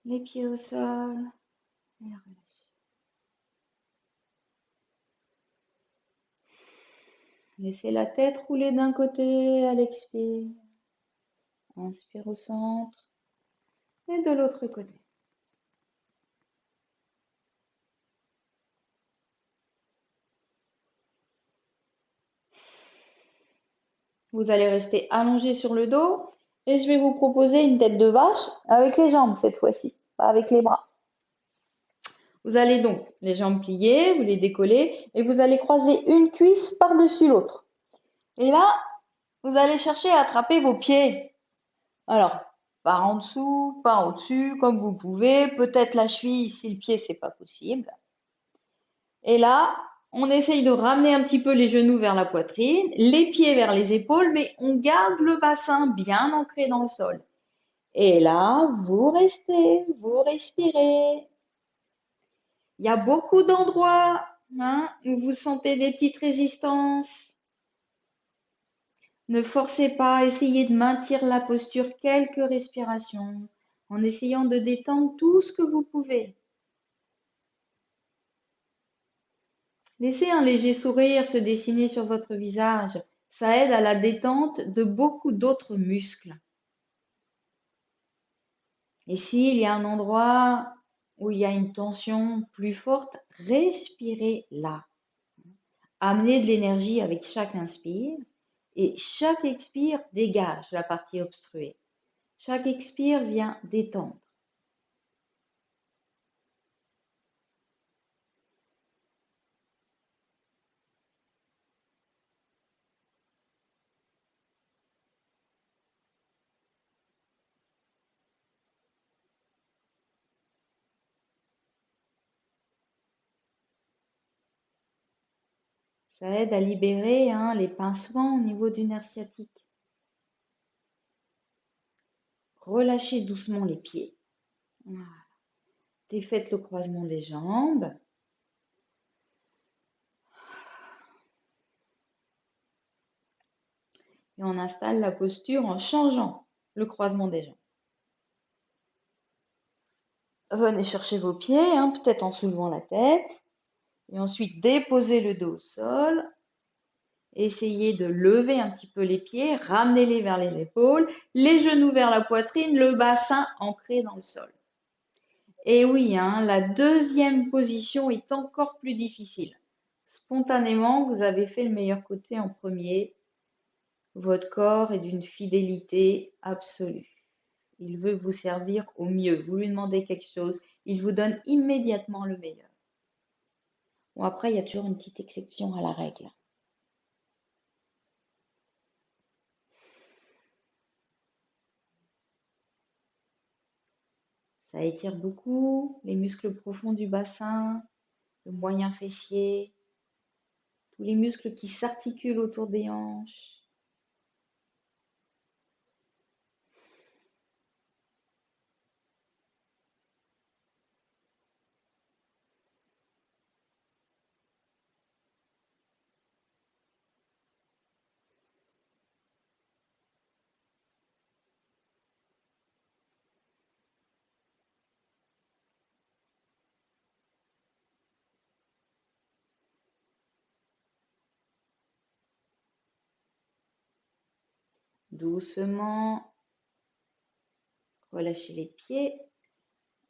Speaker 1: les pieds au sol et relâchez. Laissez la tête rouler d'un côté à l'expire. Inspire au centre et de l'autre côté. Vous allez rester allongé sur le dos et je vais vous proposer une tête de vache avec les jambes cette fois-ci, pas avec les bras. Vous allez donc les jambes pliées, vous les décollez et vous allez croiser une cuisse par-dessus l'autre. Et là, vous allez chercher à attraper vos pieds. Alors, par en dessous, par au-dessus, comme vous pouvez. Peut-être la cheville si le pied, c'est pas possible. Et là, on essaye de ramener un petit peu les genoux vers la poitrine, les pieds vers les épaules, mais on garde le bassin bien ancré dans le sol. Et là, vous restez, vous respirez. Il y a beaucoup d'endroits où vous sentez des petites résistances. Ne forcez pas, essayez de maintenir la posture quelques respirations en essayant de détendre tout ce que vous pouvez. Laissez un léger sourire se dessiner sur votre visage. Ça aide à la détente de beaucoup d'autres muscles. Et s'il y a un endroit où il y a une tension plus forte, respirez là. Amenez de l'énergie avec chaque inspire et chaque expire dégage la partie obstruée. Chaque expire vient détendre. Ça aide à libérer les pincements au niveau du nerf sciatique. Relâchez doucement les pieds. Voilà. Défaites le croisement des jambes. Et on installe la posture en changeant le croisement des jambes. Venez chercher vos pieds, peut-être en soulevant la tête. Et ensuite, déposez le dos au sol. Essayez de lever un petit peu les pieds, ramenez-les vers les épaules, les genoux vers la poitrine, le bassin ancré dans le sol. Et oui, la deuxième position est encore plus difficile. Spontanément, vous avez fait le meilleur côté en premier. Votre corps est d'une fidélité absolue. Il veut vous servir au mieux. Vous lui demandez quelque chose, il vous donne immédiatement le meilleur. Bon, après, il y a toujours une petite exception à la règle. Ça étire beaucoup les muscles profonds du bassin, le moyen fessier, tous les muscles qui s'articulent autour des hanches. Doucement, relâchez les pieds,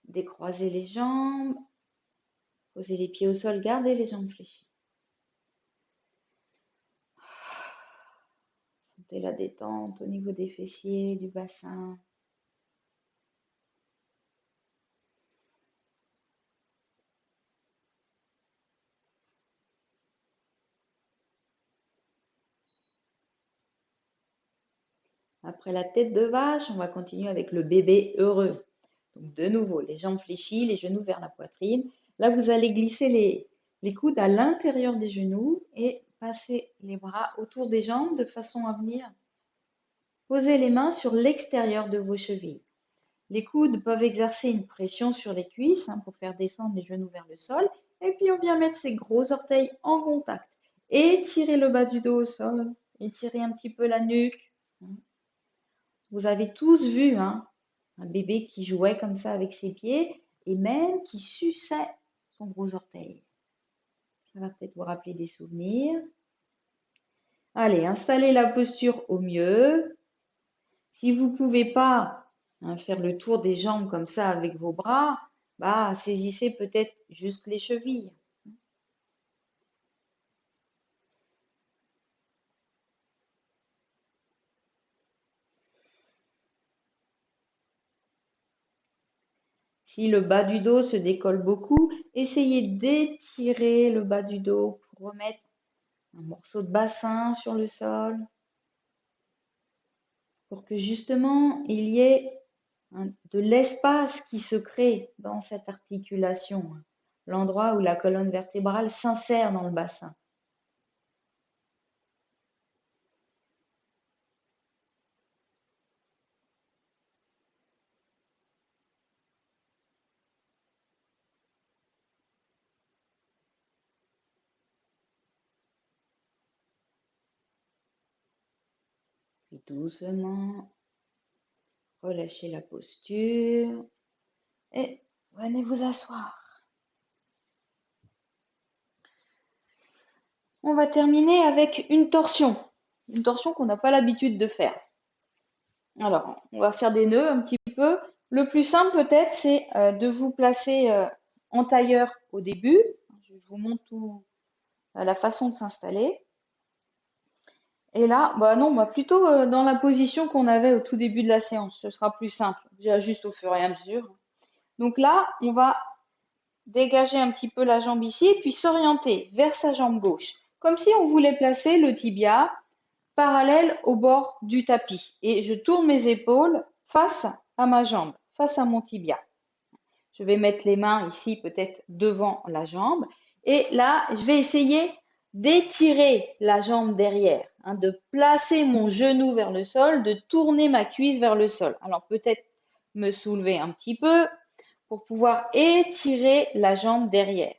Speaker 1: décroisez les jambes, posez les pieds au sol, gardez les jambes fléchies. Sentez la détente au niveau des fessiers, du bassin. Après la tête de vache, on va continuer avec le bébé heureux. Donc de nouveau, les jambes fléchies, les genoux vers la poitrine. Là, vous allez glisser les coudes à l'intérieur des genoux et passer les bras autour des jambes de façon à venir poser les mains sur l'extérieur de vos chevilles. Les coudes peuvent exercer une pression sur les cuisses pour faire descendre les genoux vers le sol. Et puis on vient mettre ses gros orteils en contact. Étirez le bas du dos au sol. Étirez un petit peu la nuque. Vous avez tous vu un bébé qui jouait comme ça avec ses pieds et même qui suçait son gros orteil. Ça va peut-être vous rappeler des souvenirs. Allez, installez la posture au mieux. Si vous ne pouvez pas faire le tour des jambes comme ça avec vos bras, saisissez peut-être juste les chevilles. Si le bas du dos se décolle beaucoup, essayez d'étirer le bas du dos pour remettre un morceau de bassin sur le sol, pour que justement il y ait de l'espace qui se crée dans cette articulation, l'endroit où la colonne vertébrale s'insère dans le bassin. Puis doucement, relâchez la posture et venez vous asseoir. On va terminer avec une torsion qu'on n'a pas l'habitude de faire. Alors, on va faire des nœuds un petit peu. Le plus simple peut-être, c'est de vous placer en tailleur au début. Je vous montre tout la façon de s'installer. Et là, plutôt dans la position qu'on avait au tout début de la séance. Ce sera plus simple. J'ajuste au fur et à mesure. Donc là, on va dégager un petit peu la jambe ici et puis s'orienter vers sa jambe gauche. Comme si on voulait placer le tibia parallèle au bord du tapis. Et je tourne mes épaules face à ma jambe, face à mon tibia. Je vais mettre les mains ici peut-être devant la jambe. Et là, je vais essayer d'étirer la jambe derrière, de placer mon genou vers le sol, de tourner ma cuisse vers le sol. Alors peut-être me soulever un petit peu pour pouvoir étirer la jambe derrière.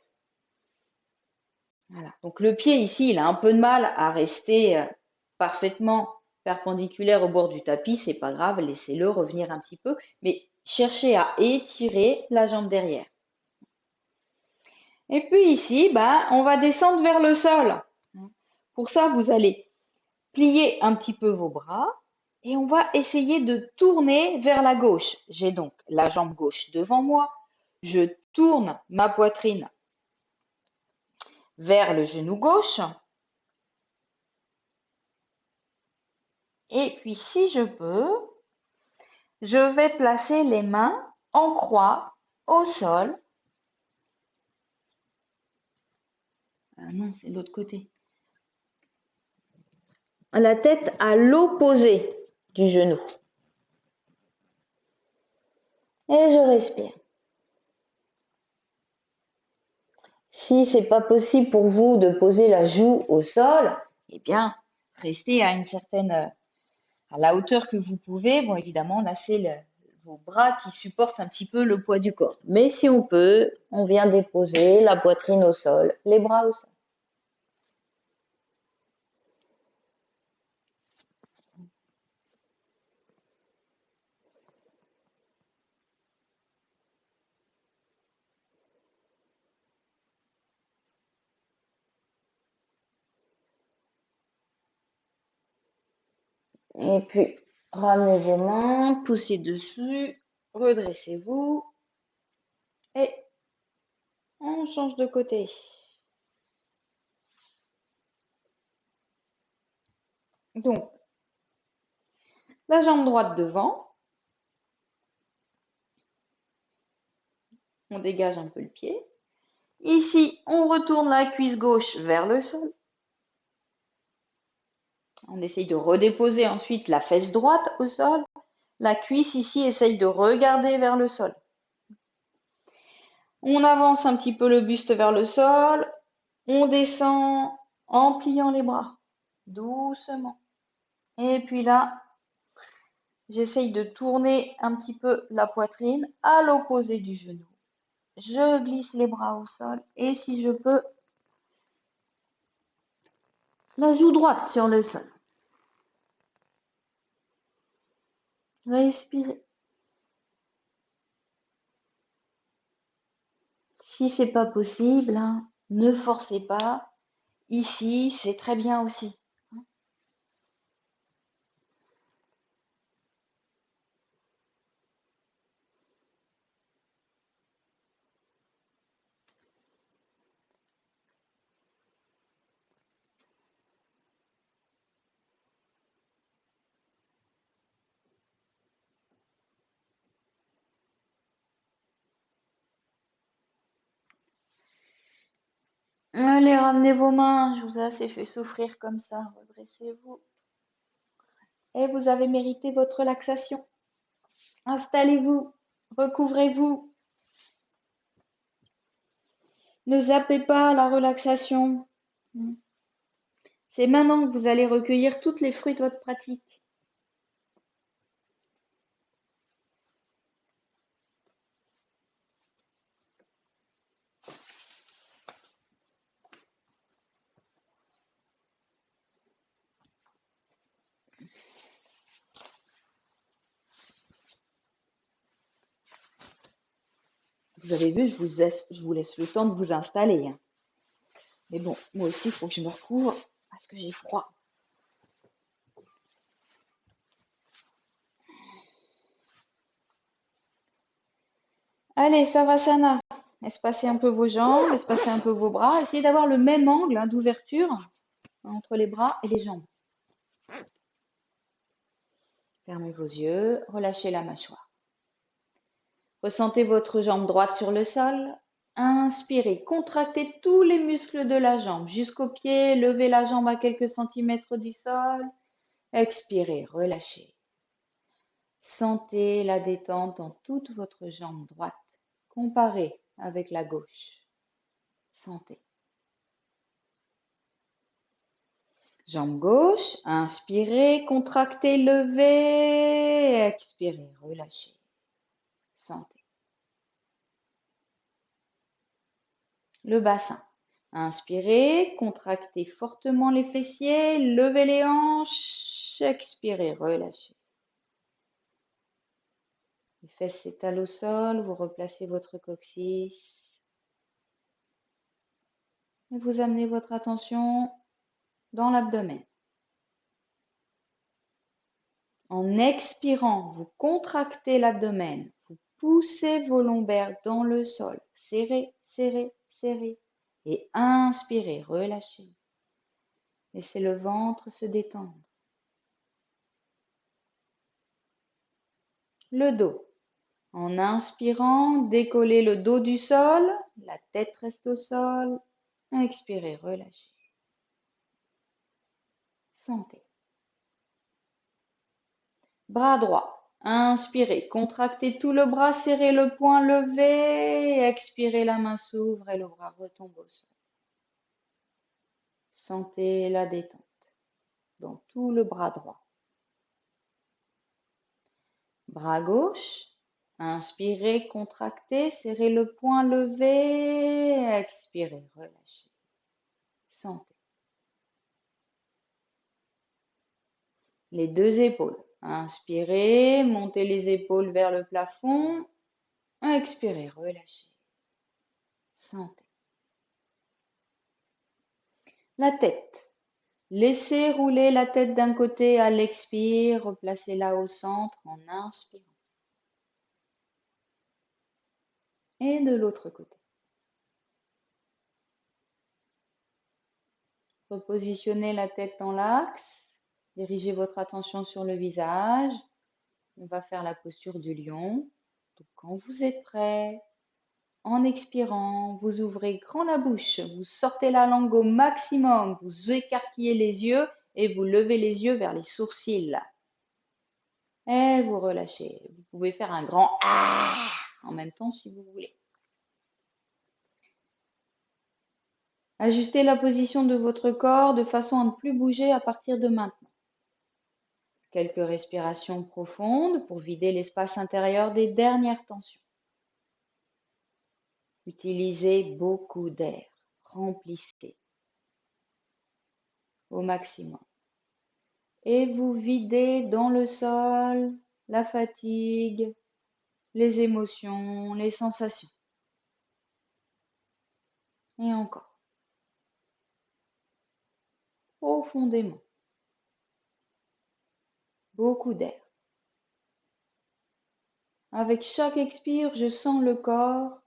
Speaker 1: Voilà. Donc le pied ici, il a un peu de mal à rester parfaitement perpendiculaire au bord du tapis, c'est pas grave, laissez-le revenir un petit peu, mais cherchez à étirer la jambe derrière. Et puis ici, on va descendre vers le sol. Pour ça, vous allez plier un petit peu vos bras et on va essayer de tourner vers la gauche. J'ai donc la jambe gauche devant moi. Je tourne ma poitrine vers le genou gauche. Et puis, si je peux, je vais placer les mains en croix au sol. Ah non, c'est de l'autre côté. La tête à l'opposé du genou. Et je respire. Si c'est pas possible pour vous de poser la joue au sol, eh bien, restez à à la hauteur que vous pouvez. Bon, évidemment, là, c'est vos bras qui supportent un petit peu le poids du corps. Mais si on peut, on vient déposer la poitrine au sol, les bras au sol. Et puis, ramenez vos mains, poussez dessus, redressez-vous et on change de côté. Donc, la jambe droite devant, on dégage un peu le pied. Ici, on retourne la cuisse gauche vers le sol. On essaye de redéposer ensuite la fesse droite au sol. La cuisse ici essaye de regarder vers le sol. On avance un petit peu le buste vers le sol. On descend en pliant les bras, doucement. Et puis là, j'essaye de tourner un petit peu la poitrine à l'opposé du genou. Je glisse les bras au sol et si je peux, la joue droite sur le sol. Respirez. Si c'est pas possible, hein, ne forcez pas. Ici, c'est très bien aussi. Allez, ramenez vos mains. Je vous ai assez fait souffrir comme ça. Redressez-vous. Et vous avez mérité votre relaxation. Installez-vous. Recouvrez-vous. Ne zappez pas la relaxation. C'est maintenant que vous allez recueillir tous les fruits de votre pratique. Vous avez vu, je vous laisse le temps de vous installer. Mais bon, moi aussi, il faut que je me recouvre parce que j'ai froid. Allez, Savasana. Espacez un peu vos jambes, espacez un peu vos bras. Essayez d'avoir le même angle d'ouverture entre les bras et les jambes. Fermez vos yeux, relâchez la mâchoire. Ressentez votre jambe droite sur le sol. Inspirez, contractez tous les muscles de la jambe jusqu'au pied. Levez la jambe à quelques centimètres du sol. Expirez, relâchez. Sentez la détente dans toute votre jambe droite. Comparez avec la gauche. Sentez. Jambe gauche, inspirez, contractez, levez, expirez, relâchez. Sentez. Le bassin. Inspirez, contractez fortement les fessiers, levez les hanches, expirez, relâchez. Les fesses s'étalent au sol, vous replacez votre coccyx. Et vous amenez votre attention dans l'abdomen. En expirant, vous contractez l'abdomen, vous poussez vos lombaires dans le sol, serrez, serrez, serrez. Et inspirez, relâchez. Laissez le ventre se détendre. Le dos. En inspirant, décollez le dos du sol, la tête reste au sol. Expirez, relâchez. Sentez. Bras droit. Inspirez, contractez tout le bras, serrez le poing levé. Expirez, la main s'ouvre et le bras retombe au sol. Sentez la détente dans tout le bras droit. Bras gauche. Inspirez, contractez, serrez le poing levé. Expirez, relâchez. Sentez. Les deux épaules. Inspirez, montez les épaules vers le plafond. Expirez, relâchez. Sentez. La tête. Laissez rouler la tête d'un côté à l'expire, replacez-la au centre en inspirant. Et de l'autre côté. Repositionnez la tête dans l'axe. Dirigez votre attention sur le visage. On va faire la posture du lion. Donc, quand vous êtes prêt, en expirant, vous ouvrez grand la bouche, vous sortez la langue au maximum, vous écarquillez les yeux et vous levez les yeux vers les sourcils. Et vous relâchez. Vous pouvez faire un grand ah en même temps si vous voulez. Ajustez la position de votre corps de façon à ne plus bouger à partir de maintenant. Quelques respirations profondes pour vider l'espace intérieur des dernières tensions. Utilisez beaucoup d'air. Remplissez au maximum. Et vous videz dans le sol la fatigue, les émotions, les sensations. Et encore. Profondément. Beaucoup d'air. Avec chaque expire, je sens le corps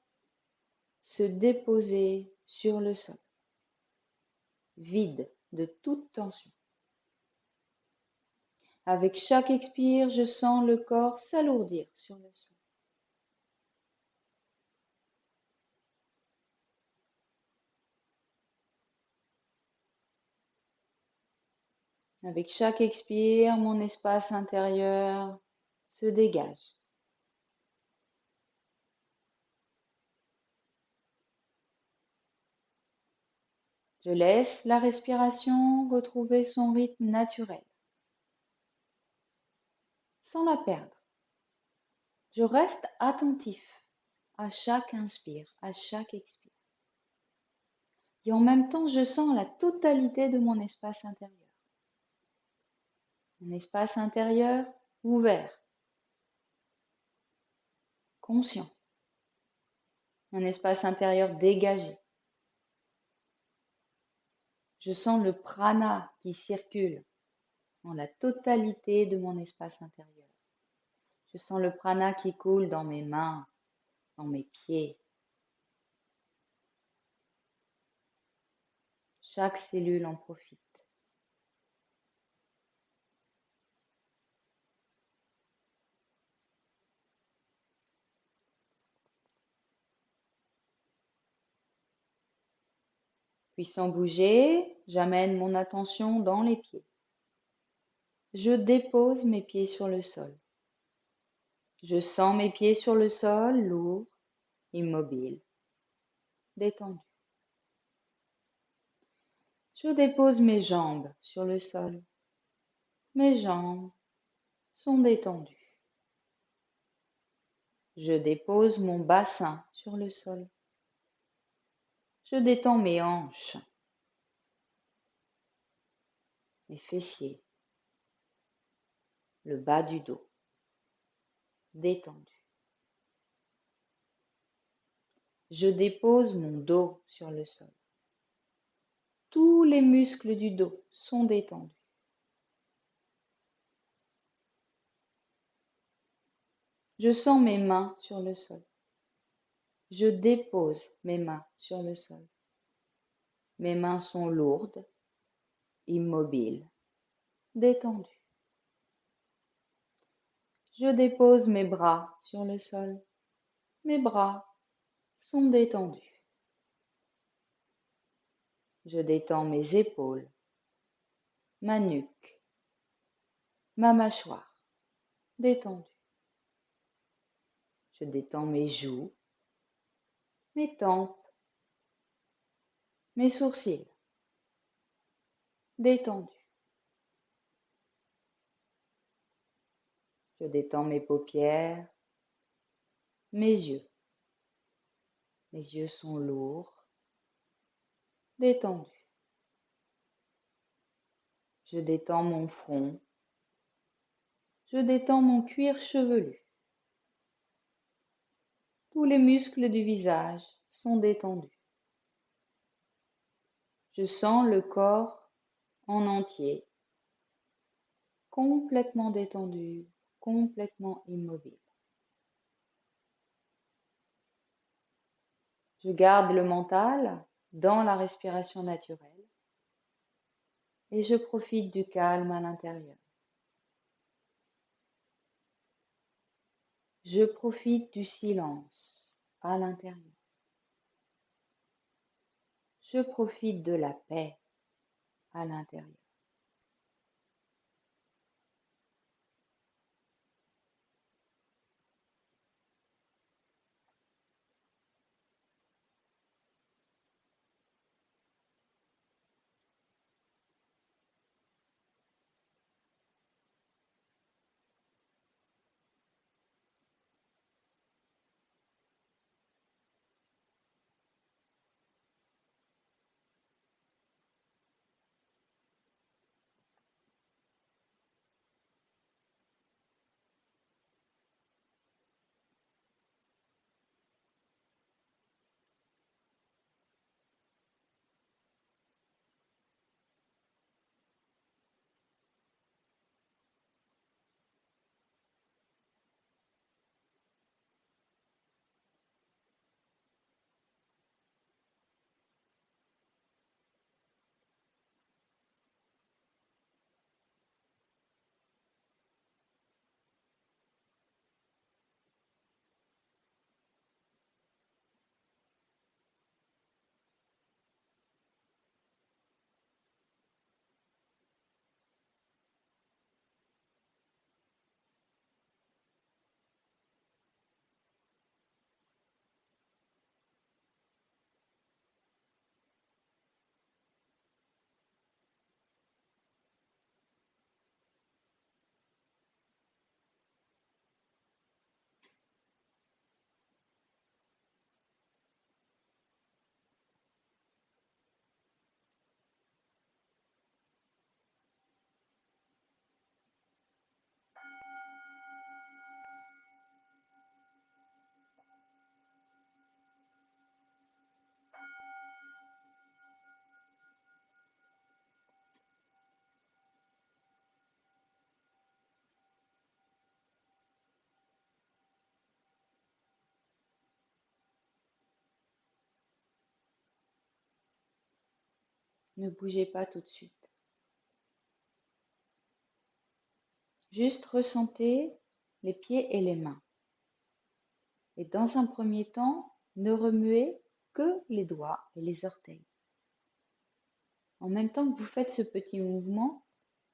Speaker 1: se déposer sur le sol, vide de toute tension. Avec chaque expire, je sens le corps s'alourdir sur le sol. Avec chaque expire, mon espace intérieur se dégage. Je laisse la respiration retrouver son rythme naturel, sans la perdre. Je reste attentif à chaque inspire, à chaque expire. Et en même temps, je sens la totalité de mon espace intérieur. Un espace intérieur ouvert, conscient. Un espace intérieur dégagé. Je sens le prana qui circule dans la totalité de mon espace intérieur. Je sens le prana qui coule dans mes mains, dans mes pieds. Chaque cellule en profite. Puis sans bouger, j'amène mon attention dans les pieds. Je dépose mes pieds sur le sol. Je sens mes pieds sur le sol, lourds, immobiles, détendus. Je dépose mes jambes sur le sol. Mes jambes sont détendues. Je dépose mon bassin sur le sol. Je détends mes hanches, mes fessiers, le bas du dos, détendu. Je dépose mon dos sur le sol. Tous les muscles du dos sont détendus. Je sens mes mains sur le sol. Je dépose mes mains sur le sol. Mes mains sont lourdes, immobiles, détendues. Je dépose mes bras sur le sol. Mes bras sont détendus. Je détends mes épaules, ma nuque, ma mâchoire détendue. Je détends mes joues, mes tempes, mes sourcils détendus. Je détends mes paupières, mes yeux. Mes yeux sont lourds, détendus. Je détends mon front. Je détends mon cuir chevelu. Tous les muscles du visage sont détendus. Je sens le corps en entier, complètement détendu, complètement immobile. Je garde le mental dans la respiration naturelle et je profite du calme à l'intérieur. Je profite du silence à l'intérieur. Je profite de la paix à l'intérieur. Ne bougez pas tout de suite. Juste ressentez les pieds et les mains. Et dans un premier temps, ne remuez que les doigts et les orteils. En même temps que vous faites ce petit mouvement,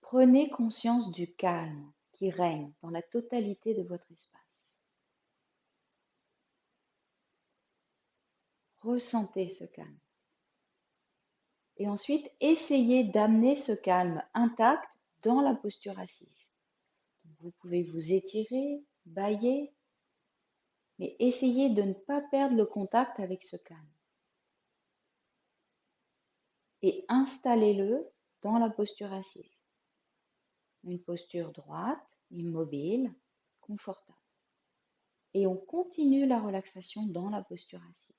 Speaker 1: prenez conscience du calme qui règne dans la totalité de votre espace. Ressentez ce calme. Et ensuite, essayez d'amener ce calme intact dans la posture assise. Vous pouvez vous étirer, bâiller, mais essayez de ne pas perdre le contact avec ce calme. Et installez-le dans la posture assise. Une posture droite, immobile, confortable. Et on continue la relaxation dans la posture assise.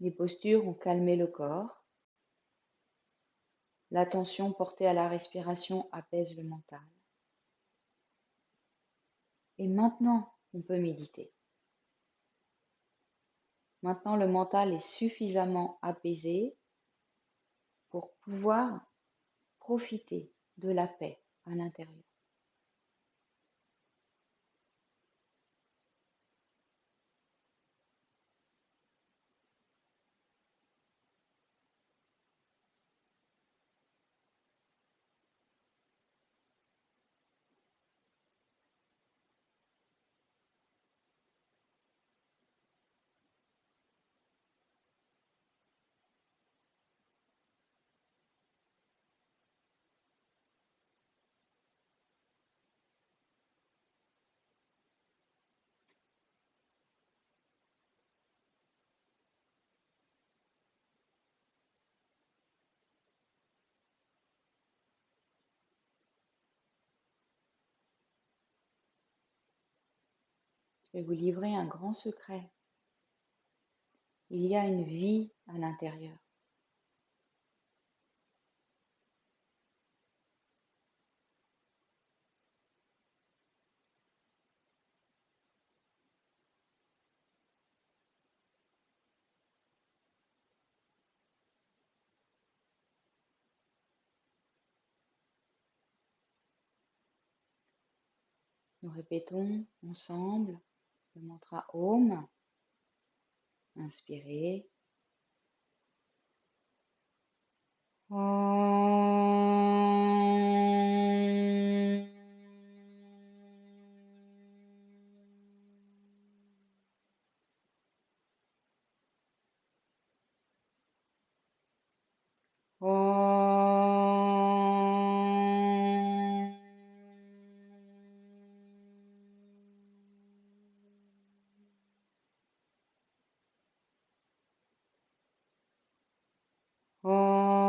Speaker 1: Les postures ont calmé le corps. L'attention portée à la respiration apaise le mental. Et maintenant, on peut méditer. Maintenant, le mental est suffisamment apaisé pour pouvoir profiter de la paix à l'intérieur. Je vais vous livrer un grand secret. Il y a une vie à l'intérieur. Nous répétons ensemble le mantra Om. Inspirez. Om. Om. Om.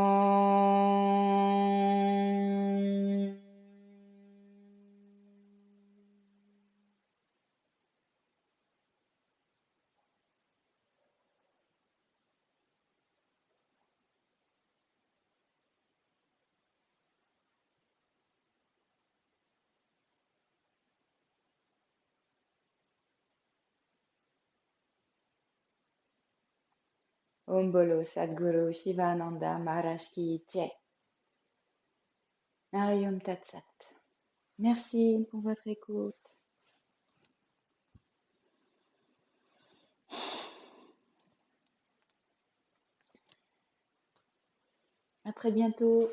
Speaker 1: Om Bolo Sadguru Shivananda Maharaj Ki Jai. Arium Tatsat. Merci pour votre écoute. À très bientôt.